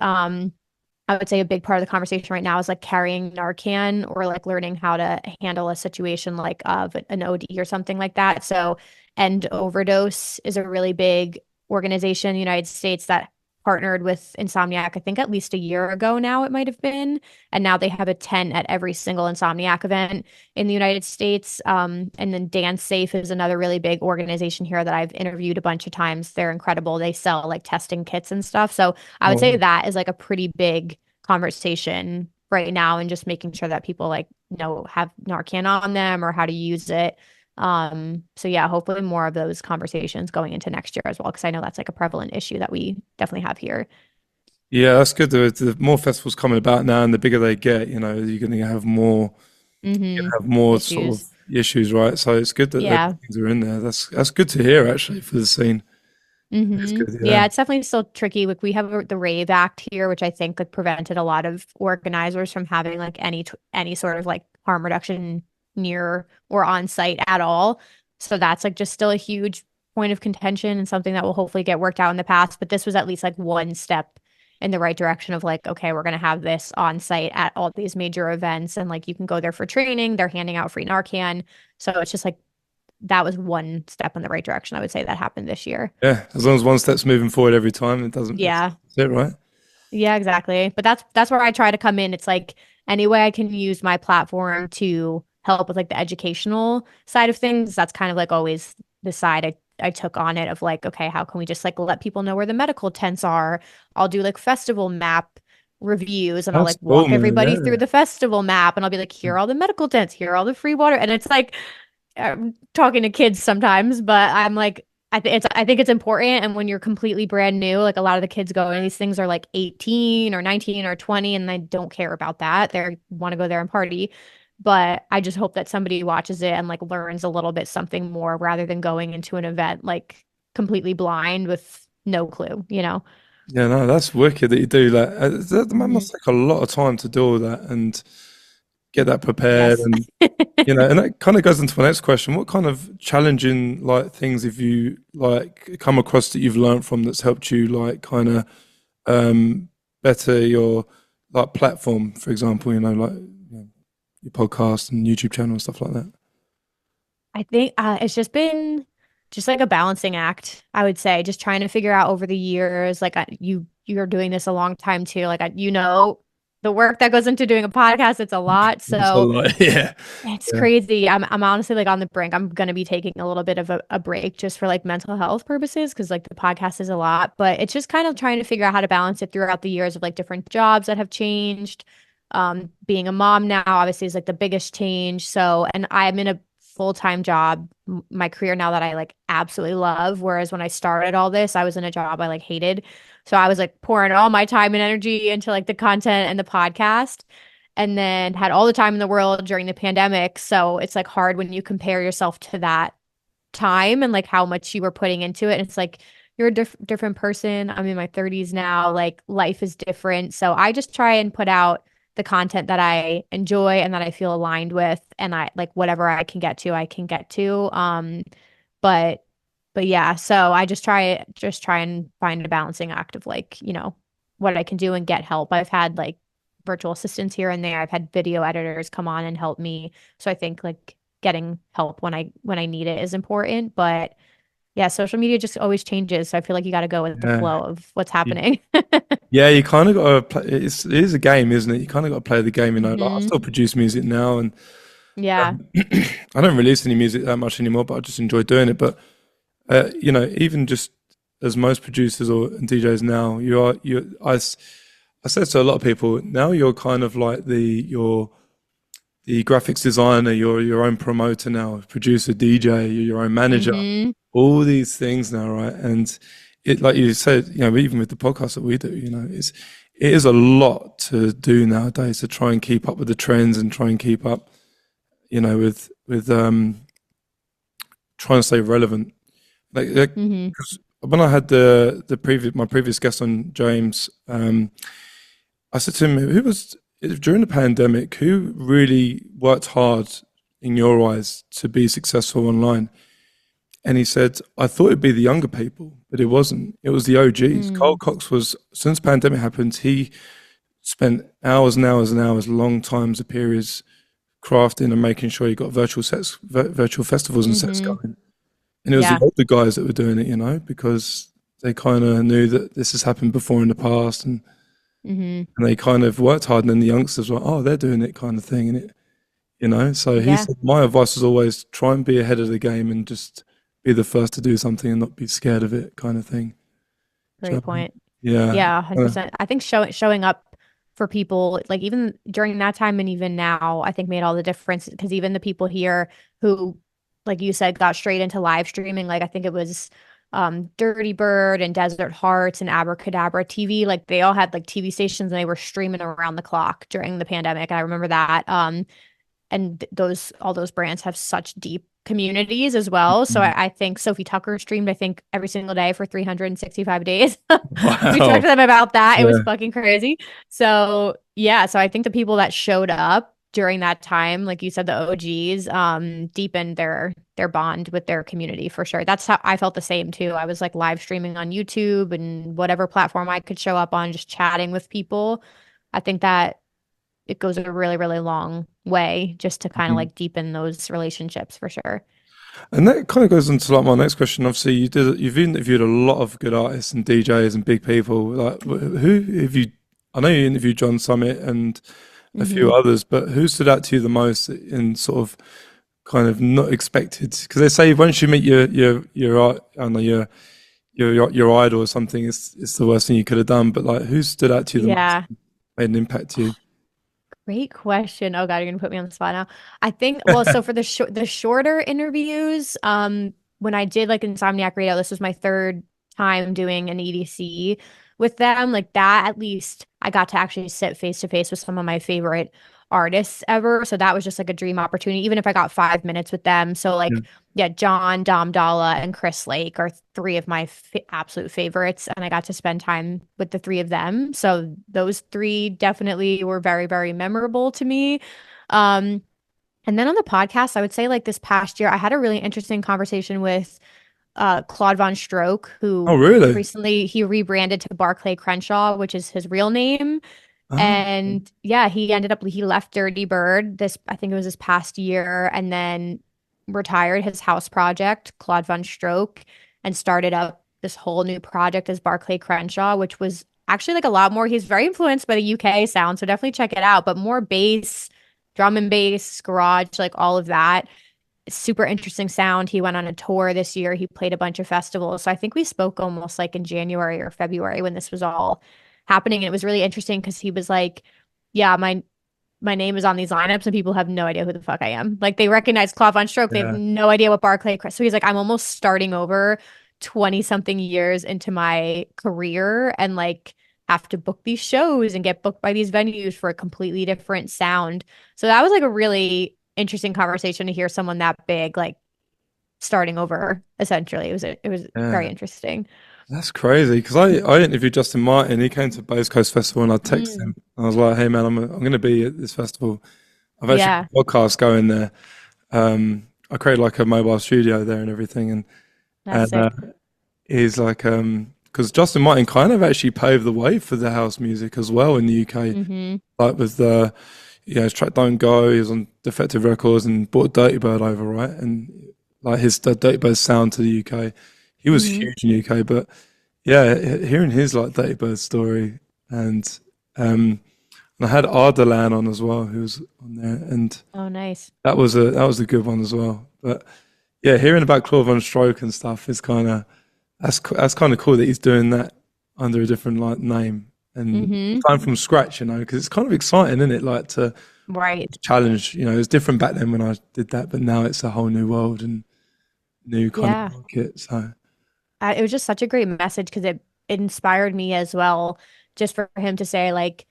I would say a big part of the conversation right now is like carrying Narcan or like learning how to handle a situation like of an OD or something like that. So, End Overdose is a really big organization in the United States that partnered with Insomniac, I think at least a year ago now, it might have been. And now they have a tent at every single Insomniac event in the United States. And then Dance Safe is another really big organization here that I've interviewed a bunch of times. They're incredible. They sell like testing kits and stuff. So I would say Oh, that is like a pretty big conversation right now, and just making sure that people like know have Narcan on them or how to use it. So yeah, hopefully more of those conversations going into next year as well, because I know that's like a prevalent issue that we definitely have here. yeah, that's good. The more festivals coming about now, and the bigger they get, you're going to Mm-hmm. have more sort of Issues. issues, right? So it's good that those Yeah. things are in there. That's good to hear, actually, for the scene. It's Mm-hmm. good, yeah. Yeah, it's definitely still tricky. Like we have the Rave Act here, which I think like prevented a lot of organizers from having like any sort of like harm reduction near or on site at all. So that's like just still a huge point of contention and something that will hopefully get worked out in the past. But this was at least like one step in the right direction of like, okay, we're gonna have this on site at all these major events, and like you can go there for training. They're handing out free Narcan. So it's just like that was one step in the right direction, I would say, that happened this year. Yeah, as long as one step's moving forward every time, it doesn't, Yeah. that's it, right? Yeah, exactly. But that's where I try to come in. It's like any way I can use my platform to help with like the educational side of things. That's kind of like always the side I took on it of like, okay, how can we just like let people know where the medical tents are? I'll do like festival map reviews, and I'll That's like cool, walk man. everybody through Yeah. the festival map, and I'll be like, here are all the medical tents, here are all the free water. And it's like I'm talking to kids sometimes, but I'm like, I think it's important. And when you're completely brand new, like a lot of the kids go, and these things are like 18 or 19 or 20, and they don't care about that. They want to go there and party. But I just hope that somebody watches it and like learns a little bit something more rather than going into an event like completely blind with no clue, you know? Yeah, no, that's wicked that you do that. That Hmm. must take a lot of time to do all that and get that prepared. Yes. And, and that kind of goes into my next question. What kind of challenging like things have you like come across that you've learned from that's helped you like kind of um better your like platform, for example, like your podcast and YouTube channel and stuff like that? I think it's just been just like a balancing act, I would say, just trying to figure out over the years, like you're doing this a long time too, like the work that goes into doing a podcast, it's a lot. It's a So lot, yeah. it's Yeah. crazy. I'm honestly like on the brink. I'm gonna be taking a little bit of a break just for like mental health purposes, because like the podcast is a lot, but it's just kind of trying to figure out how to balance it throughout the years of like different jobs that have changed. Being a mom now obviously is like the biggest change. So, and I'm in a full-time job, my career now that I like absolutely love. Whereas when I started all this, I was in a job I like hated. So I was like pouring all my time and energy into like the content and the podcast, and then had all the time in the world during the pandemic. So it's like hard when you compare yourself to that time and like how much you were putting into it. And it's like you're a different person. I'm in my 30s now. Like life is different. So I just try and put out the content that I enjoy and that I feel aligned with. And I like whatever I can get to, I can get to. But but yeah, so I just try and find a balancing act of like, what I can do and get help. I've had like virtual assistants here and there. I've had video editors come on and help me. So I think like getting help when I need it is important. But yeah, social media just always changes. So I feel like you got to go with the Yeah. flow of what's happening. Yeah, you kind of got to play. It is a game, isn't it? You kind of got to play the game. Like I Hmm. still produce music now, and Yeah. I don't release any music that much anymore. But I just enjoy doing it. But even just as most producers or DJs now, I said to a lot of people now, you're kind of like the graphics designer, you're your own promoter now, producer, DJ, you're your own manager, Hmm. all these things now, right? And it, like you said, even with the podcast that we do, it is a lot to do nowadays to try and keep up with the trends and try and keep up, with trying to stay relevant. Like Hmm. 'cause when I had the previous my previous guest on James, I said to him, "Who was during the pandemic? Who really worked hard in your eyes to be successful online?" And he said, "I thought it'd be the younger people, but it wasn't. It was the OGs." Carl Mm. Cox was since pandemic happened, he spent hours and hours and hours, long times of periods crafting and making sure he got virtual festivals and sets Hmm. going. And it was the Yeah. older guys that were doing it, because they kind of knew that this has happened before in the past, Hmm. and they kind of worked hard. And then the youngsters were, oh, they're doing it, kind of thing, and it, you know. So he Yeah, said, my advice was always try and be ahead of the game and just be the first to do something and not be scared of it, kind of thing. Do you know great what I mean? point. Yeah. Yeah, Uh, 100%. I think showing up for people, like even during that time and even now, I think made all the difference because even the people here who, like you said, got straight into live streaming, like I think it was Dirty Bird and Desert Hearts and Abracadabra TV, like they all had like TV stations and they were streaming around the clock during the pandemic. And I remember that. And those all those brands have such deep communities as well. So I think Sophie Tucker streamed, I think, every single day for 365 days. We talked to wow. them about that. It was Yeah. fucking crazy. So yeah, so I think the people that showed up during that time, like you said, the OGs, deepened their bond with their community for sure. That's how I felt the same too. I was like live streaming on YouTube and whatever platform I could show up on, just chatting with people. I think that it goes a really, really long way just to kind of Mhm. like deepen those relationships for sure. And that kind of goes into like my next question. Obviously, you've interviewed a lot of good artists and DJs and big people. Like, who have you? I know you interviewed John Summit and a few Hmm. others, but who stood out to you the most in sort of kind of not expected? Because they say once you meet I don't know, your idol or something, it's the worst thing you could have done. But like, who stood out to you the most, Yeah. made an impact to you? Great question. Oh God, you're gonna put me on the spot now. I think, well, so for the shorter interviews, when I did like Insomniac Radio, this was my third time doing an EDC with them. Like that, at least I got to actually sit face to face with some of my favorite artists ever. So that was just like a dream opportunity, even if I got 5 minutes with them. So Yeah. like, yeah, John, Dom Dalla, and Chris Lake are three of my absolute favorites, and I got to spend time with the three of them. So those three definitely were very, very memorable to me. Um, and then on the podcast, I would say like this past year, I had a really interesting conversation with Claude Von Stroke, Oh, who really? recently he rebranded to Barclay Crenshaw, which is his real name. Ah, And yeah, he left Dirty Bird this, I think it was this past year, and then retired his house project, Claude Von Stroke, and started up this whole new project as Barclay Crenshaw, which was actually like a lot more. He's very influenced by the UK sound, so definitely check it out, but more bass, drum and bass, garage, like all of that. Super interesting sound. He went on a tour this year. He played a bunch of festivals. So I think we spoke almost like in January or February when this was all happening. And it was really interesting because he was like, yeah, my name is on these lineups and people have no idea who the fuck I am. Like they recognize Claude Von Stroke. They have yeah, no idea what Barclay. So he's like, I'm almost starting over 20 something years into my career and like have to book these shows and get booked by these venues for a completely different sound. So that was like a really interesting conversation to hear someone that big, like starting over essentially. It was very yeah. interesting. That's crazy because I interviewed Justin Martin. He came to Base Coast Festival and I texted Mm, him. I was like, "Hey man, I'm going to be at this festival. I've actually yeah, got a podcast going there. I created like a mobile studio there and everything." that's And sick. he's like, because Justin Martin kind of actually paved the way for the house music as well in the UK. Hmm. Like with the, his track "Don't Go," he was on Defective Records and brought Dirty Bird over, right? And like the Dirty Bird sound to the UK. He was Hmm. huge in the UK, but yeah, hearing his like Dirty Bird story and um and I had Ardalan on as well, who was on there, and Oh, nice. that was a good one as well. But yeah, hearing about Claude Von Stroke and stuff is kind of that's kind of cool that he's doing that under a different like name and Hmm. starting from scratch, because it's kind of exciting, isn't it? Like to Right. challenge, it was different back then when I did that, but now it's a whole new world and new kind of Yeah. market. So It was just such a great message because it inspired me as well, just for him to say like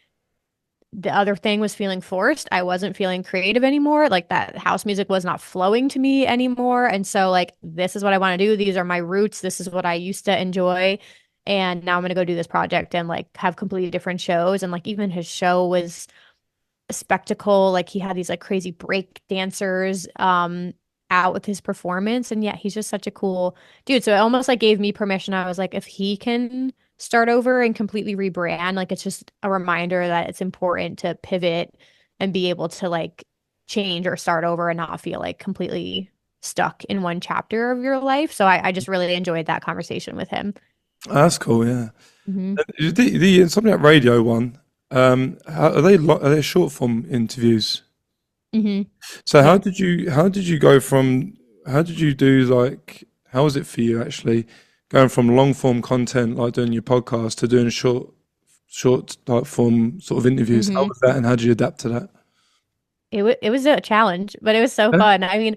the other thing was feeling forced. I wasn't feeling creative anymore. Like that house music was not flowing to me anymore. And so like this is what I want to do. These are my roots. This is what I used to enjoy. And now I'm gonna go do this project and like have completely different shows. And like even his show was a spectacle. Like he had these like crazy break dancers out with his performance. And yeah, he's just such a cool dude. So it almost like gave me permission. I was like, if he can start over and completely rebrand, like it's just a reminder that it's important to pivot and be able to like change or start over and not feel like completely stuck in one chapter of your life. So I just really enjoyed that conversation with him. That's cool. Yeah. Hmm. The Insomniac Radio one. Are they short form interviews? Hmm. So Yeah. how did you go from how did you do like how was it for you actually going from long form content like doing your podcast to doing short like form sort of interviews? How Hmm. was that and how did you adapt to that? It was a challenge, but it was so Yeah. fun. I mean,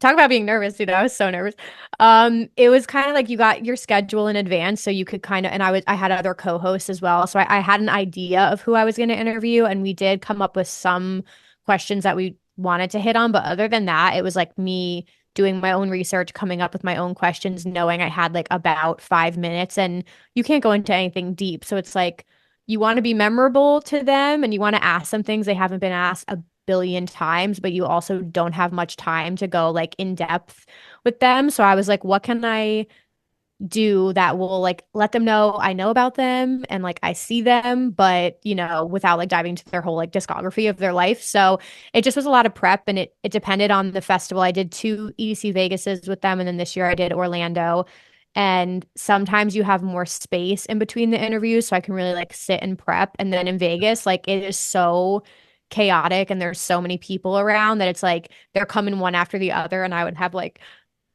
talk about being nervous, I was so nervous. It was kind of like you got your schedule in advance, so you could kind of, and I had other co-hosts as well, so I had an idea of who I was going to interview, and we did come up with some questions that we wanted to hit on, but other than that, it was like me doing my own research, coming up with my own questions, knowing I had like about 5 minutes, and you can't go into anything deep, so it's like you want to be memorable to them and you want to ask them things they haven't been asked a billion times, but you also don't have much time to go like in depth with them. So I was like, what can I do that will like let them know I know about them and like I see them, but without like diving into their whole like discography of their life. So it just was a lot of prep and it depended on the festival. I did two EDC Vegases with them, and then this year I did Orlando. And sometimes you have more space in between the interviews, so I can really like sit and prep. And then in Vegas, like it is so chaotic and there's so many people around that it's like they're coming one after the other, and I would have like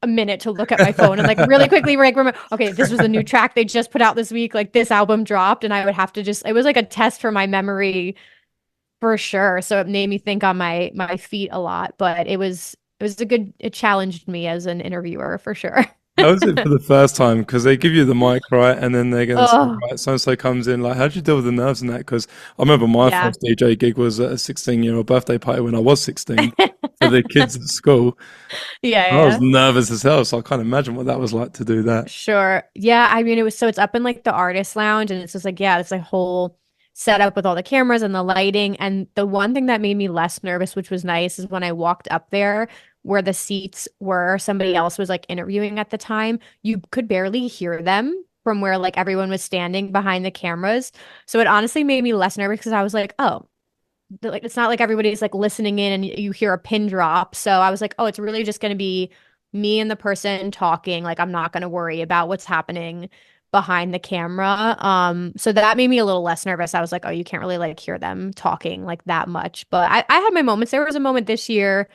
a minute to look at my phone and like really quickly like remember, okay, this was the new track they just put out this week, like this album dropped, and I would have to just, it was like a test for my memory for sure. So it made me think on my feet a lot, but it was a good, it challenged me as an interviewer for sure. How was it for the first time? Because they give you the mic, right? And then they're going to say, Oh right, so and so comes in. Like, how did you deal with the nerves and that? Because I remember my yeah. first DJ gig was at a 16-year-old birthday party when I was 16 for the kids at school. Yeah, I was yeah. nervous as hell. So I can't imagine what that was like to do that. Sure. Yeah, I mean it's up in like the artist lounge, and it's just like, yeah, it's a whole setup with all the cameras and the lighting. And the one thing that made me less nervous, which was nice, is when I walked up there where the seats were, somebody else was like interviewing at the time. You could barely hear them from where like everyone was standing behind the cameras. So it honestly made me less nervous because I was like, oh, like it's not like everybody's like listening in and you hear a pin drop. So I was like, oh, it's really just going to be me and the person talking. Like I'm not going to worry about what's happening behind the camera. So that made me a little less nervous. I was like, oh, you can't really like hear them talking like that much. But I had my moments. There was a moment this year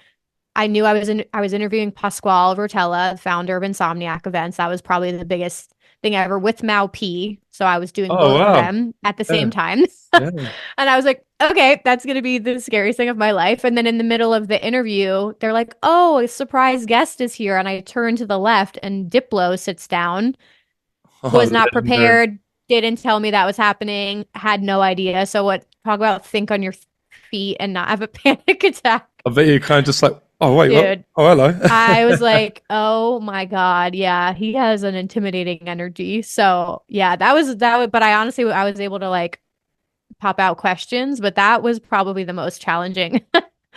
I knew I was interviewing Pasquale Rotella, founder of Insomniac Events. That was probably the biggest thing ever with Mal P. So I was doing Oh, both of wow. them at the Yeah. same time. Yeah. And I was like, okay, that's gonna be the scariest thing of my life. And then in the middle of the interview, they're like, oh, a surprise guest is here. And I turn to the left and Diplo sits down, Oh, was not legendary. prepared, didn't tell me that was happening, had no idea. So what talk about think on your feet and not have a panic attack. I bet you kind of just like, oh, wait, what? Dude, Oh, hello. I was like, oh my God. Yeah, he has an intimidating energy. So yeah, but I honestly, I was able to like pop out questions, but that was probably the most challenging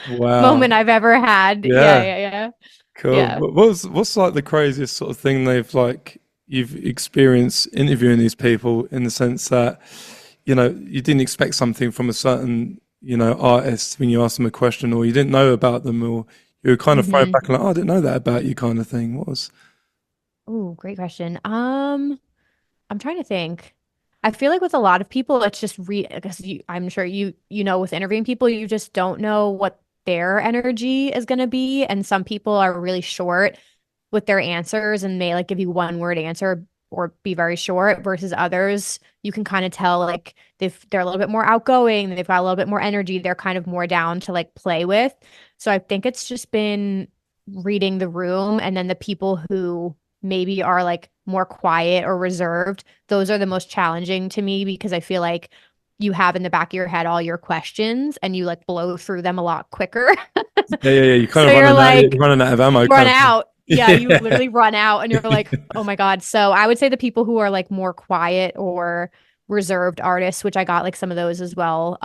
moment Wow. I've ever had. Yeah, Yeah. yeah, yeah. Cool. Yeah. What's like the craziest sort of thing they've like you've experienced interviewing these people in the sense that, you didn't expect something from a certain, artist when you asked them a question or you didn't know about them or you were kind of thrown Hmm. back like, oh, I didn't know that about you kind of thing. What was Oh, great question. I'm trying to think. I feel like with a lot of people, it's just because I'm sure you know with interviewing people, you just don't know what their energy is going to be, and some people are really short with their answers and may like give you one word answer or be very short versus others you can kind of tell like they're a little bit more outgoing, they've got a little bit more energy, they're kind of more down to like play with. So I think it's just been reading the room, and then the people who maybe are like more quiet or reserved, those are the most challenging to me because I feel like you have in the back of your head all your questions and you like blow through them a lot quicker. yeah, yeah, yeah. You're kind So of you're like running out of ammo run kind of thing. out. Yeah, you Yeah. literally run out and you're like, oh my God. So I would say the people who are like more quiet or reserved artists, which I got like some of those as well.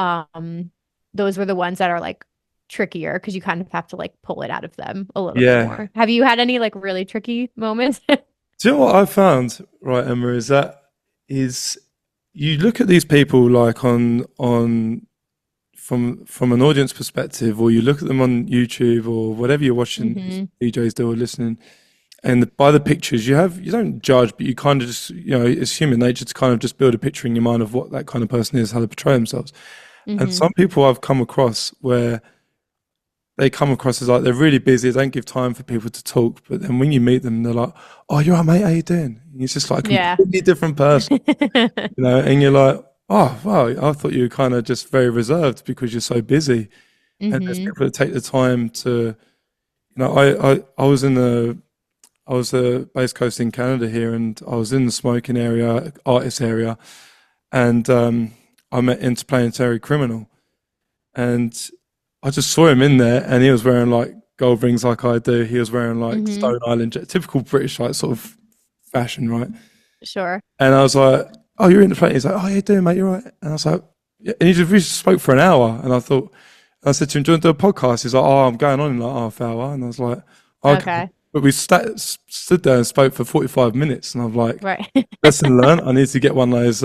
Those were the ones that are like trickier because you kind of have to like pull it out of them a little bit Yeah. more. Have you had any like really tricky moments? Do you know what I found, right, Emma, is you look at these people like on from an audience perspective, or you look at them on YouTube or whatever you're watching Hmm. DJs do or listening, and by the pictures you don't judge, but you kind of just, it's human nature to kind of just build a picture in your mind of what that kind of person is, how they portray themselves. And Mm-hmm. some people I've come across where they come across as like they're really busy, they don't give time for people to talk, but then when you meet them, they're like, "Oh, you're right, mate. How you doing?" And it's just like a Yeah. completely different person, and you're like, "Oh, wow, I thought you were kind of just very reserved because you're so busy." And there's Mm-hmm. people that take the time to, I was in the I was base coast in Canada here, and I was in the smoking area, artist area, and I met Interplanetary Criminal, and I just saw him in there, and he was wearing like gold rings like I do. He was wearing like Mm-hmm. Stone Island, typical British like sort of fashion, right? Sure. And I was like, "Oh, you're in the plane." He's like, "Oh, how you doing, mate? You're right." And I was like, yeah. And he just we just spoke for an hour, and I thought, I said to him, "Do you want to do a podcast?" He's like, "Oh, I'm going on in like half hour," and I was like, "Okay." Okay. But we stood there and spoke for 45 minutes, and I'm like, Right. "Lesson learned. I need to get one of those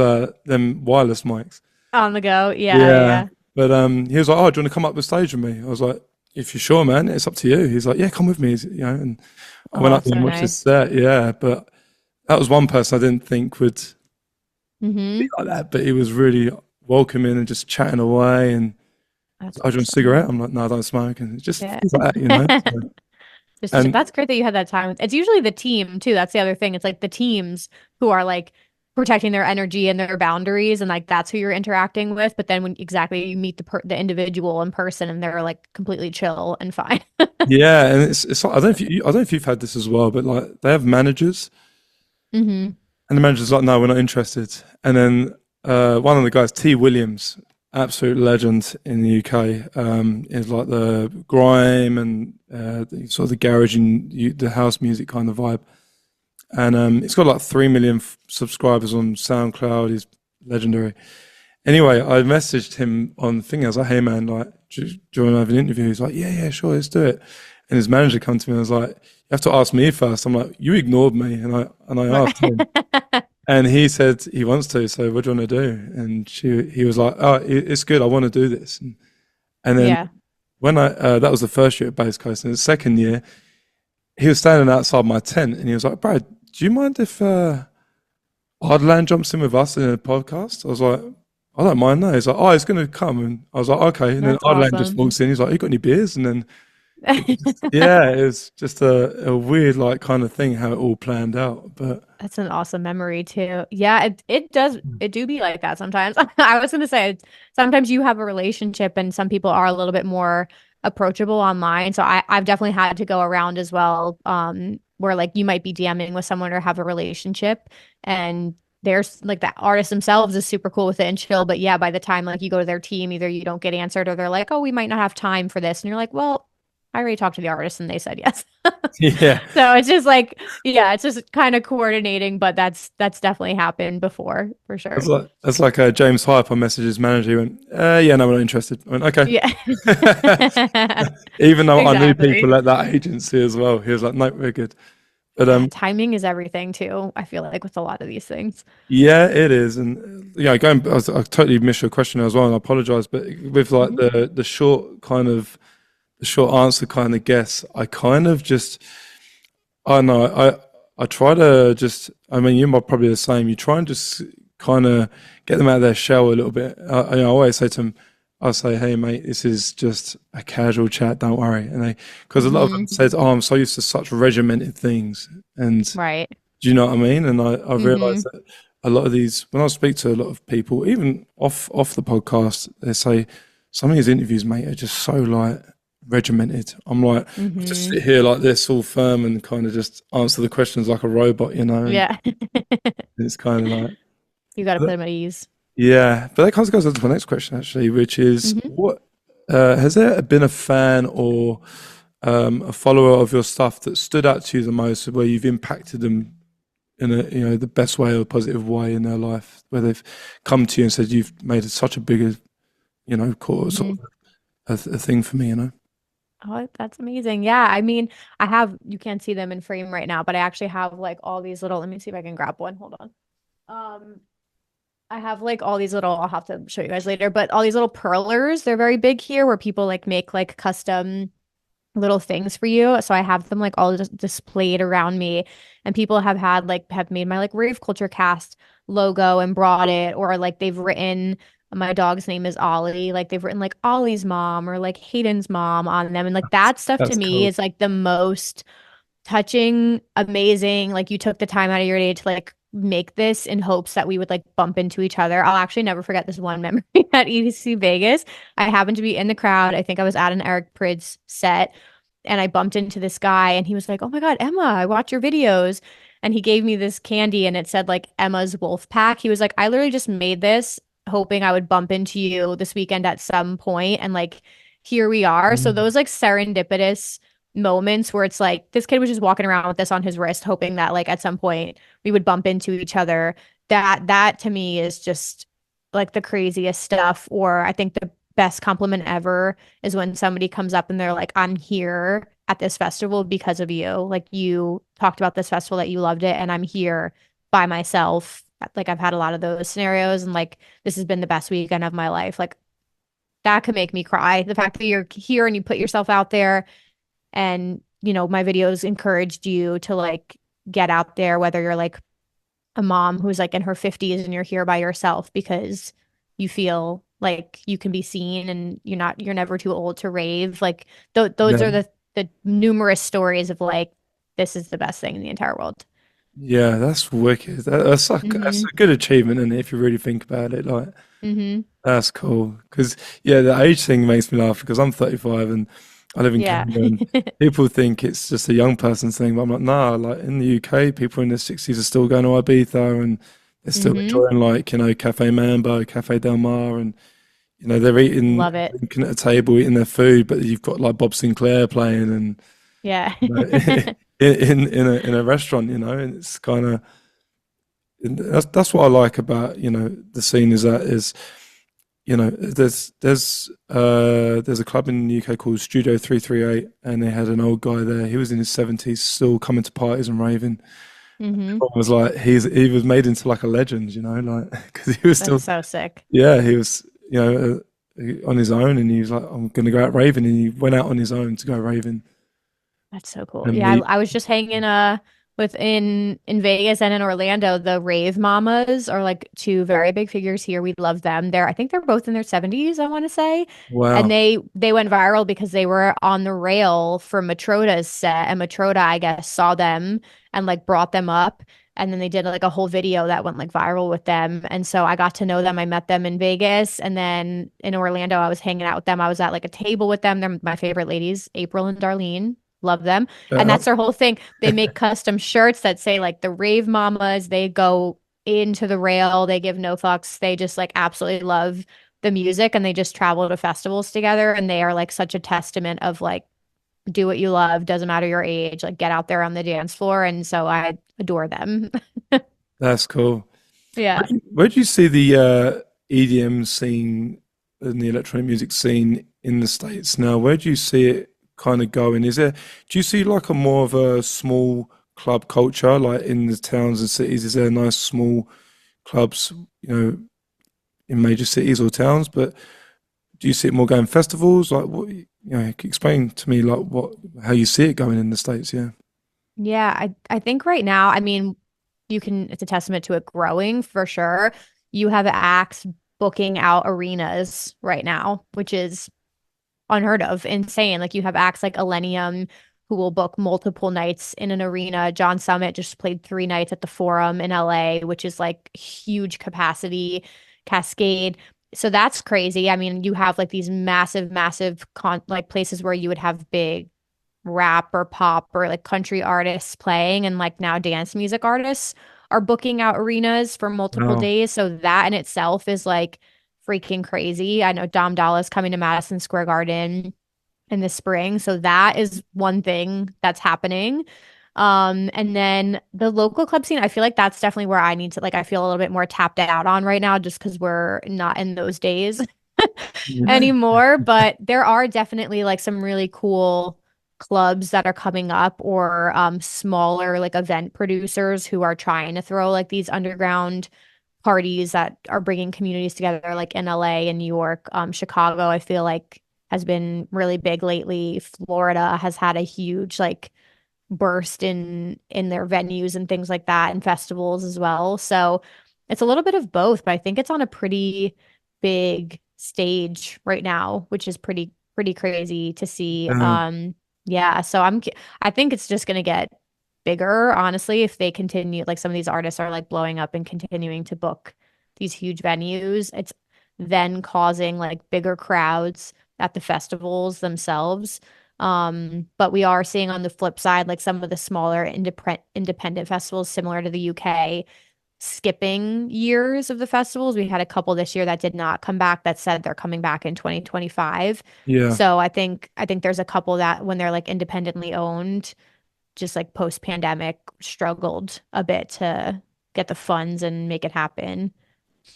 them wireless mics." On the go. Yeah, Yeah. yeah. But he was like, "Oh, do you want to come up the stage with me?" I was like, "If you're sure, man, it's up to you." He's like, "Yeah, come with me." And I went Oh, up there so and watched his nice. set. Yeah, but that was one person I didn't think would be Mm-hmm. like that, but he was really welcoming and just chatting away. And That's I want a awesome. cigarette. I'm like, "No, I don't smoke," and it's just Yeah. things like that. So, and That's great that you had that time. It's usually the team too. That's the other thing. It's like the teams who are like protecting their energy and their boundaries, and like that's who you're interacting with. But then when exactly you meet the individual in person, and they're like completely chill and fine. yeah, and it's like, I don't know if you've had this as well, but like they have managers, Hmm. and the manager's like, "No, we're not interested." And then one of the guys, T. Williams, absolute legend in the UK, is like the grime and sort of the garage and the house music kind of vibe. And he's got like 3 million subscribers on SoundCloud. He's legendary. Anyway, I messaged him on the thing. I was like, "Hey man, like, do you want to have an interview?" He's like, "Yeah, yeah, sure, let's do it." And his manager come to me and was like, "You have to ask me first." I'm like, "You ignored me," and I asked him, Right. and he said he wants to. So what do you want to do? And he was like, "Oh, it's good. I want to do this." And then Yeah. when I that was the first year at Base Coast, and the second year he was standing outside my tent, and he was like, "Brad, do you mind if Hardland jumps in with us in a podcast?" I was like, "I don't mind." No, he's like, "Oh, he's going to come," and I was like, "Okay." And then That's Hardland just awesome. walks in. He's like, "You got any beers?" And then yeah, it was just a weird like kind of thing how it all planned out. But That's an awesome memory too. Yeah, it do be like that sometimes. I was gonna say sometimes you have a relationship and some people are a little bit more approachable online. So I've definitely had to go around as well, where like you might be DMing with someone or have a relationship and there's like the artist themselves is super cool with it and chill. But yeah, by the time like you go to their team, either you don't get answered or they're like, oh, we might not have time for this. And you're like, well, I already talked to the artist and they said yes. yeah, So it's just like, yeah, it's just kind of coordinating, but that's definitely happened before for sure. that's like James Hype. I messaged his manager. He went, "Yeah, no, we're not interested." I went, "Okay." Yeah. Even though I knew people Exactly. at that agency as well, he was like, "No, we're good." But Yeah, timing is everything too. I feel like with a lot of these things. yeah, it is, and yeah, I totally missed your question as well, and I apologize. But with like Mhm. the short kind of the short answer kind of guess, I kind of just I don't know I try to just I mean you might probably the same. You try and just kind of get them out of their shell a little bit. I always say to them, I say, "Hey mate, this is just a casual chat. Don't worry." And they because a lot of them Mhm. said, "Oh, I'm so used to such regimented things," and Right. do you know what I mean? And I've realized Mhm. that a lot of these, when I speak to a lot of people, even off the podcast, they say some of these interviews, mate, are just so like regimented. I'm like, I just Mhm. sit here like this, all firm, and kind of just answer the questions like a robot, and Yeah. it's kind of like, You got to put but them at ease. yeah. But that kind of goes on to my next question actually, which is, Mhm. what has there been a fan or a follower of your stuff that stood out to you the most, where you've impacted them in a the best way or positive way in their life, where they've come to you and said you've made such a bigger sort Mhm. of a thing for me. Oh, that's amazing. Yeah. I mean, I have, you can't see them in frame right now, but I actually have like all these little, let me see if I can grab one. Hold on. Um, I have like all these little, I'll have to show you guys later, but all these little pearlers, they're very big here where people like make like custom little things for you. So I have them like all just displayed around me. And people have had like have made my like Rave Culture Cast logo and brought it, or like they've written my dog's name is Ollie. Like they've written like Ollie's mom or like Hayden's mom on them. And like that stuff to That's me cool. is like the most touching, amazing. Like you took the time out of your day to like make this in hopes that we would like bump into each other. I'll actually never forget this one memory at EDC Vegas. I happened to be in the crowd. I think I was at an Eric Prydz set and I bumped into this guy and he was like, "Oh my God, Emma, I watch your videos." And he gave me this candy and it said like Emma's Wolf Pack. He was like, "I literally just made this hoping I would bump into you this weekend at some point and like here we are." So Mm. those like serendipitous moments where it's like this kid was just walking around with this on his wrist hoping that like at some point we would bump into each other. That to me is just like the craziest stuff. Or I think the best compliment ever is when somebody comes up and they're like, "I'm here at this festival because of you. Like you talked about this festival that you loved it and I'm here by myself." Like I've had a lot of those scenarios and like this has been the best weekend of my life. Like that could make me cry. The fact that you're here and you put yourself out there and my videos encouraged you to like get out there, whether you're like a mom who's like in her 50s and you're here by yourself because you feel like you can be seen and you're never too old to rave. Like those Yeah, are the numerous stories of like this is the best thing in the entire world. yeah, that's wicked. That's Hmm. a good achievement, and if you really think about it, like Hmm. that's cool. Because yeah, the age thing makes me laugh because I'm 35 and I live in Yeah. Canada, and people think it's just a young person's thing, but I'm like, nah. Like in the UK, people in their 60s are still going to Ibiza and they're still Hmm. enjoying like Cafe Mambo, Cafe Del Mar, and they're eating, Love it. drinking at a table, eating their food, but you've got like Bob Sinclair playing and Yeah. in a restaurant, and it's kind of that's what I like about the scene is that is there's a club in the UK called Studio 338 and they had an old guy there. He was in his 70s, still coming to parties and raving. Hmm. Everyone was like he was made into like a legend, like because he was That's still so sick. yeah he was on his own and he was like I'm gonna go out raving and he went out on his own to go raving That's so cool. and Yeah, meet. I was just hanging in Vegas and in Orlando. The Rave Mamas are like two very big figures here. We love them. I think they're both in their 70s, I want to say. And Wow. they went viral because they were on the rail for Matroda's set and Matroda, I guess, saw them and like brought them up. And then they did like a whole video that went like viral with them. And so I got to know them. I met them in Vegas. And then in Orlando, I was hanging out with them. I was at like a table with them. They're my favorite ladies, April and Darlene. Love them. Shut And up. that's their whole thing. They make custom shirts that say like the Rave Mamas. They go into the rail. They give no fucks. They just like absolutely love the music and they just travel to festivals together. And they are like such a testament of like, do what you love. Doesn't matter your age. Like get out there on the dance floor. And so I adore them. That's cool. Yeah. Where do you see the EDM scene and the electronic music scene in the States now? Where do you see it kind of going? Do you see like a more of a small club culture, like in the towns and cities? Is there nice small clubs, in major cities or towns? But do you see it more going festivals? Like what, explain to me like how you see it going in the States, yeah. Yeah, I think right now, I mean, it's a testament to it growing for sure. You have acts booking out arenas right now, which is unheard of, insane. Like you have acts like Elenium who will book multiple nights in an arena. John Summit just played 3 nights at the Forum in LA, which is like huge capacity, Cascade. So that's crazy. I mean, you have like these massive, massive like places where you would have big rap or pop or like country artists playing and like now dance music artists are booking out arenas for multiple Wow, days. So that in itself is like freaking crazy. I know Dom Dolla's coming to Madison Square Garden in the spring. So that is one thing that's happening. And then the local club scene, I feel like that's definitely where I need to like I feel a little bit more tapped out on right now just because we're not in those days yeah, anymore. But there are definitely like some really cool clubs that are coming up or smaller like event producers who are trying to throw like these underground parties that are bringing communities together like in LA and New York, Chicago, I feel like has been really big lately. Florida has had a huge like burst in their venues and things like that and festivals as well. So it's a little bit of both, but I think it's on a pretty big stage right now, which is pretty crazy to see. Yeah, Yeah, so I think it's just gonna get bigger, honestly, if they continue like some of these artists are like blowing up and continuing to book these huge venues. It's then causing like bigger crowds at the festivals themselves. But we are seeing on the flip side, like some of the smaller independent festivals similar to the UK skipping years of the festivals. We had a couple this year that did not come back that said they're coming back in 2025. yeah. So I think there's a couple that when they're like independently owned, just like post pandemic struggled a bit to get the funds and make it happen.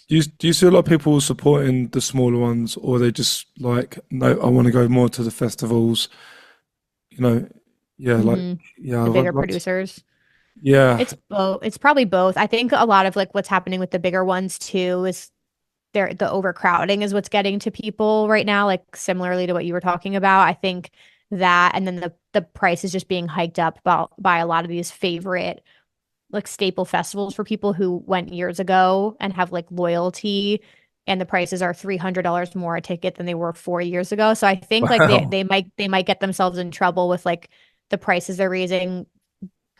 Do you see a lot of people supporting the smaller ones, or they just like, no, I want to go more to the festivals, you know? Yeah, like, Hmm. yeah, The bigger like, producers. yeah, It's both. It's probably both. I think a lot of like what's happening with the bigger ones too is the overcrowding is what's getting to people right now, like similarly to what you were talking about. I think that and then the price is just being hiked up by a lot of these favorite like staple festivals for people who went years ago and have like loyalty and the prices are $300 more a ticket than they were 4 years ago. So I think like they wow. they might they might get themselves in trouble with like the prices they're raising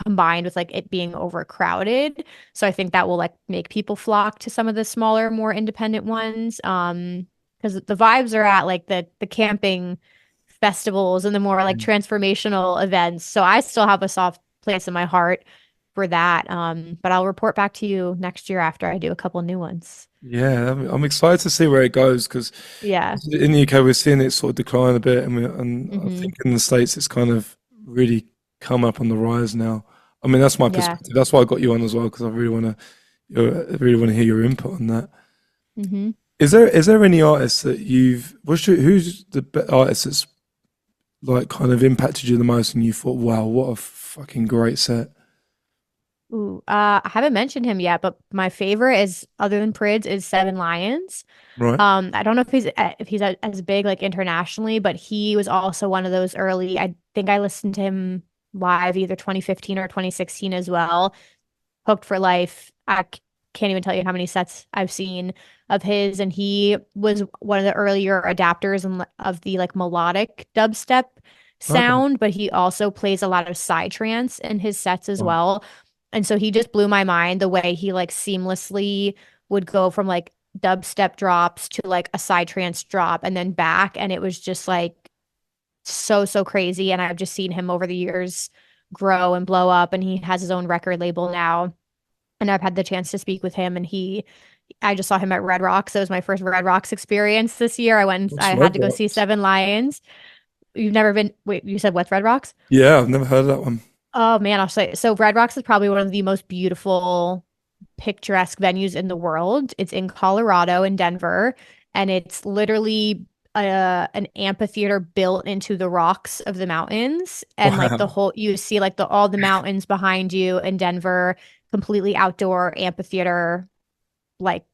combined with like it being overcrowded. So I think that will like make people flock to some of the smaller, more independent ones. Because the vibes are at like the camping festivals and the more like transformational events. So I still have a soft place in my heart for that. But I'll report back to you next year after I do a couple new ones. Yeah, I'm excited to see where it goes because Yeah. in the UK we're seeing it sort of decline a bit, and I Hmm. think in the States it's kind of really come up on the rise now. I mean, that's my Yeah. perspective. That's why I got you on as well because I really want to hear your input on that. Hmm. Is there any artist that who's the artist that's like kind of impacted you the most and you thought, wow, what a fucking great set, Ooh, I haven't mentioned him yet, but my favorite is other than Prids is Seven Lions. right? I don't know if he's as big like internationally, but he was also one of those early. I think I listened to him live either 2015 or 2016 as well. Hooked for life. Can't even tell you how many sets I've seen of his, and he was one of the earlier adapters of the like melodic dubstep Okay. sound, but he also plays a lot of psytrance in his sets as Wow. well. And so he just blew my mind the way he like seamlessly would go from like dubstep drops to like a psytrance drop and then back, and it was just like so crazy. And I've just seen him over the years grow and blow up, and he has his own record label now and I've had the chance to speak with him and I just saw him at Red Rocks. It was my first Red Rocks experience this year. What's I Red had to go see Rocks? Seven Lions. You've never been, wait, you said what's Red Rocks? Yeah, I've never heard of that one. Oh man, I'll say so Red Rocks is probably one of the most beautiful, picturesque venues in the world. It's in Colorado in Denver, and it's literally an amphitheater built into the rocks of the mountains. And like the Wow. whole you see like the all the mountains behind you in Denver, completely outdoor amphitheater like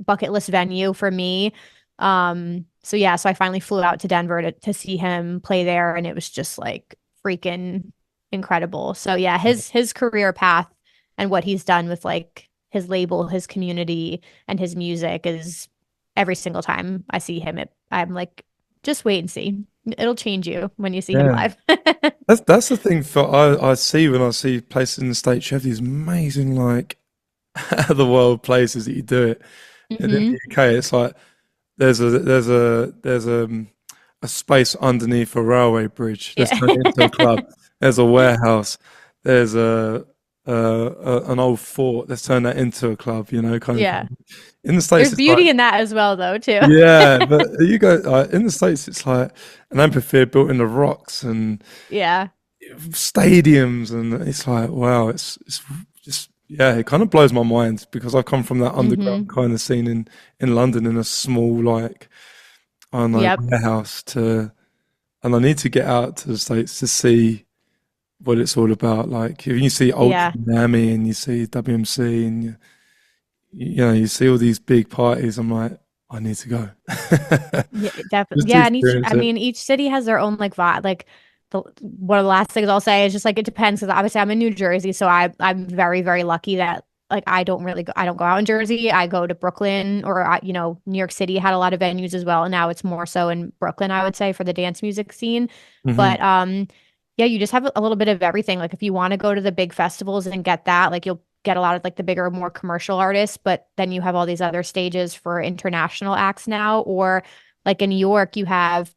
bucket list venue for me. So yeah, so I finally flew out to Denver to see him play there and it was just like freaking incredible. So yeah, his career path and what he's done with like his label, his community and his music is every single time I see him I'm like just wait and see. It'll change you when you see him Yeah. live. That's the thing for I see when I see places in the States, you have these amazing like out of the world places that you do it. And in the Hmm. UK, it's like there's a space underneath a railway bridge. Let's Yeah. turn it into a club. There's a warehouse. There's an old fort. Let's turn that into a club. Kind of Yeah. thing. In the States, There's it's like beauty in that as well though too. yeah, but you go in the States, it's like an amphitheater built in the rocks and Yeah. stadiums, and it's like wow, it's just yeah, it kind of blows my mind because I've come from that underground Hmm. kind of scene in London in a small like I don't know Yep. warehouse and I need to get out to the States to see what it's all about. Like if you see Ultra Yeah. Miami and you see WMC and you see all these big parties, I'm like. I need to go. Yeah, definitely. Just to Yeah, and experience I it. mean, each city has their own like vibe. Like one of the last things I'll say is just like it depends because obviously I'm in New Jersey, so I'm very very lucky that like I don't go out in Jersey. I go to Brooklyn or New York City had a lot of venues as well, and now it's more so in Brooklyn, I would say, for the dance music scene. Hmm. But yeah, you just have a little bit of everything. Like if you want to go to the big festivals and get that, like you'll get a lot of like the bigger, more commercial artists, but then you have all these other stages for international acts now, or like in New York, you have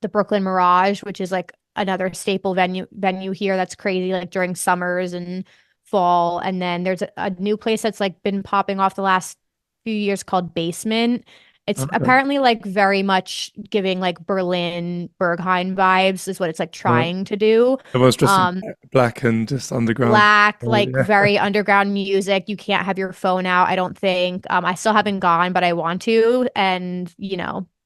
the Brooklyn Mirage, which is like another staple venue here that's crazy, like during summers and fall. And then there's a new place that's like been popping off the last few years called Basement. It's Okay. apparently like very much giving like Berlin Berghain vibes is what it's like Right. trying to do. Everyone's dressed in Um, black and just underground. Black, Oh, like yeah. very underground music. You can't have your phone out, I don't think. I still haven't gone, but I want to. And,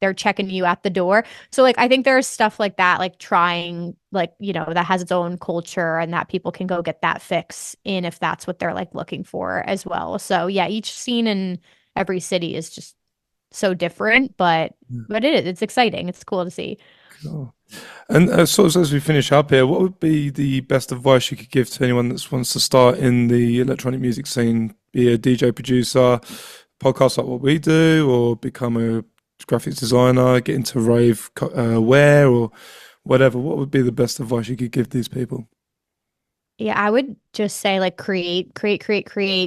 they're checking you at the door. So like I think there's stuff like that, like trying like, that has its own culture and that people can go get that fix in if that's what they're like looking for as well. So yeah, each scene in every city is just so different, but it's exciting. It's cool to see. Cool. And sort of as we finish up here, what would be the best advice you could give to anyone that wants to start in the electronic music scene, be a DJ producer, podcast like what we do, or become a graphics designer, get into wear, or whatever? What would be the best advice you could give these people? Yeah, I would just say like create,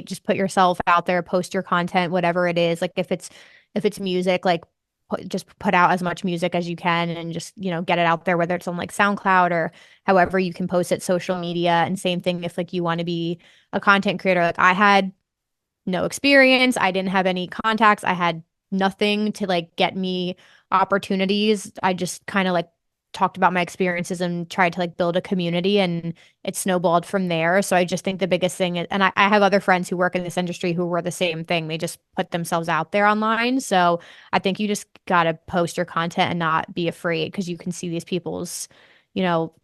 just put yourself out there, post your content, whatever it is. Like if it's music, like just put out as much music as you can and just, get it out there, whether it's on like SoundCloud or however you can post it social media. And same thing if like you want to be a content creator. Like I had no experience. I didn't have any contacts. I had nothing to like get me opportunities. I just kind of like talked about my experiences and tried to like build a community and it snowballed from there. So I just think the biggest thing is, and I have other friends who work in this industry who were the same thing. They just put themselves out there online. So I think you just gotta post your content and not be afraid because you can see these people's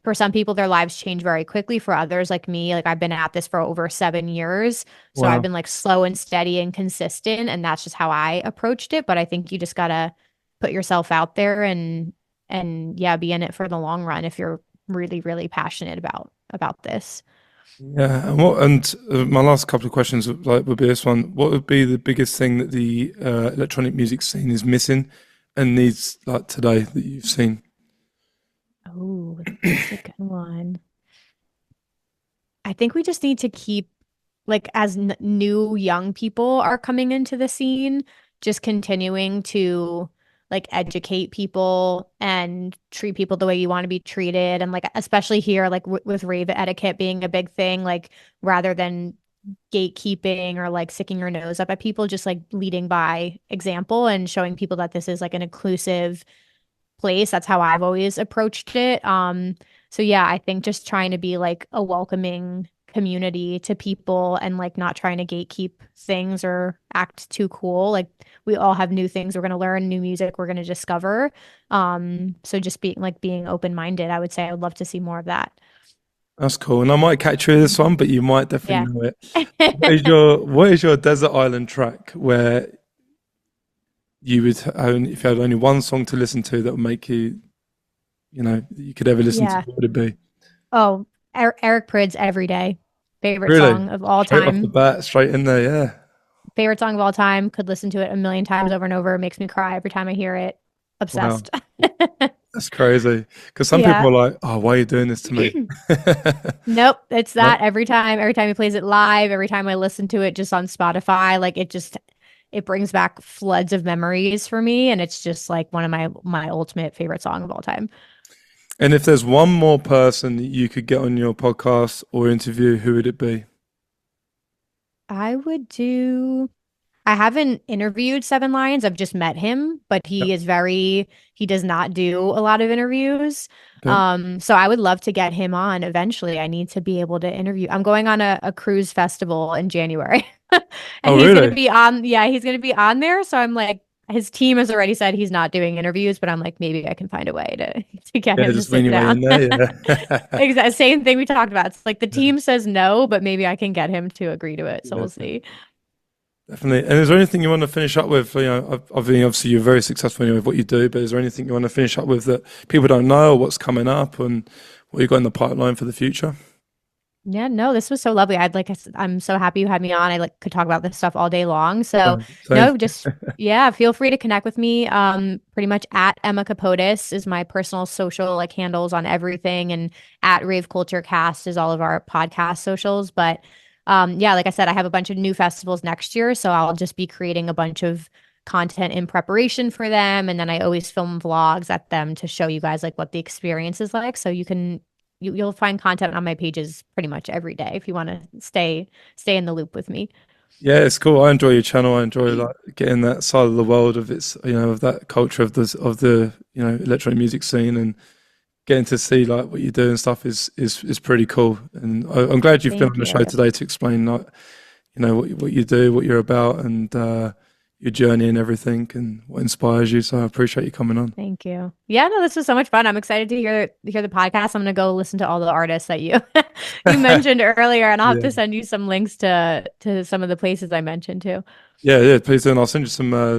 for some people, their lives change very quickly. For others, like me, like I've been at this for over 7 years. So I've Wow. been like slow and steady and consistent. And that's just how I approached it. But I think you just gotta put yourself out there and yeah, be in it for the long run if you're really, really passionate about this. Yeah, my last couple of questions would be this one. What would be the biggest thing that the electronic music scene is missing and needs like today that you've seen? Oh, that's a good one. I think we just need to keep like as n new young people are coming into the scene, just continuing to like educate people and treat people the way you want to be treated. And like, especially here, like with rave etiquette being a big thing, like rather than gatekeeping or like sticking your nose up at people, just like leading by example and showing people that this is like an inclusive place. That's how I've always approached it. So yeah, I think just trying to be like a welcoming community to people and like not trying to gatekeep things or act too cool. Like we all have new things we're going to learn, new music we're going to discover. So just being open-minded, I would say I would love to see more of that. That's cool. And I might catch you in this one, but you might Yeah. definitely know it. What is your desert island track where you would only if you had only one song to listen to that would make you, that you could ever listen to, Yeah. what would it be? Oh, Eric Prydz every day. Favorite Really? song of all Straight off the time. bat, straight in there, yeah. Favorite song of all time. Could listen to it a million times over and over. It makes me cry every time I hear it. Wow. Obsessed. That's crazy. Because some people Yeah. are like, "Oh, why are you doing this to me?" Nope, it's No? that every time he plays it live, every time I listen to it just on Spotify, like it brings back floods of memories for me and it's just like one of my ultimate favorite song of all time. And if there's one more person that you could get on your podcast or interview, who would it be? I would do I haven't interviewed Seven Lions. I've just met him, but Yep. he does not do a lot of interviews. Okay. So I would love to get him on eventually. I need to be able to interview. I'm going on a cruise festival in January. And Oh, really? he's gonna be on there. So I'm like, his team has already said he's not doing interviews, but I'm like, maybe I can find a way to get Yeah, him to just wing sit your way down. in there. Yeah. Exact same thing we talked about. It's like the team says no, but maybe I can get him to agree to it. So Yeah. we'll see. Definitely. And is there anything you want to finish up with? You know, I mean, obviously you're very successful with what you do, but is there anything you want to finish up with that people don't know, or what's coming up, and what you got in the pipeline for the future? Yeah, no, this was so lovely. I'm so happy you had me on. I like could talk about this stuff all day long. So Same. no, just yeah, feel free to connect with me. Pretty much at Emma Kapotes is my personal social like handles on everything, and at Rave Culture Cast is all of our podcast socials. But yeah, like I said, I have a bunch of new festivals next year, so I'll just be creating a bunch of content in preparation for them, and then I always film vlogs at them to show you guys like what the experience is like, so you'll find content on my pages pretty much every day if you want to stay in the loop with me. Yeah, it's cool. I enjoy your channel. I enjoy like getting that side of the world of its, of that culture of the, electronic music scene, and getting to see like what you do and stuff is pretty cool. And I'm glad you've been Thank on the show you. today to explain like, what you do, what you're about, and your journey and everything, and what inspires you. So I appreciate you coming on. Thank you. Yeah, no, this was so much fun. I'm excited to hear the podcast. I'm gonna go listen to all the artists that you you mentioned earlier, and I'll have Yeah. to send you some links to some of the places I mentioned too. Yeah, yeah, please do. And I'll send you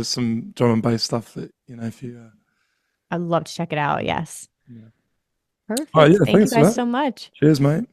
some drum and bass stuff that, if you I'd love to check it out. Yes. yeah. All right, Perfect. yeah, Thank you thanks for guys that. so much. Cheers, mate.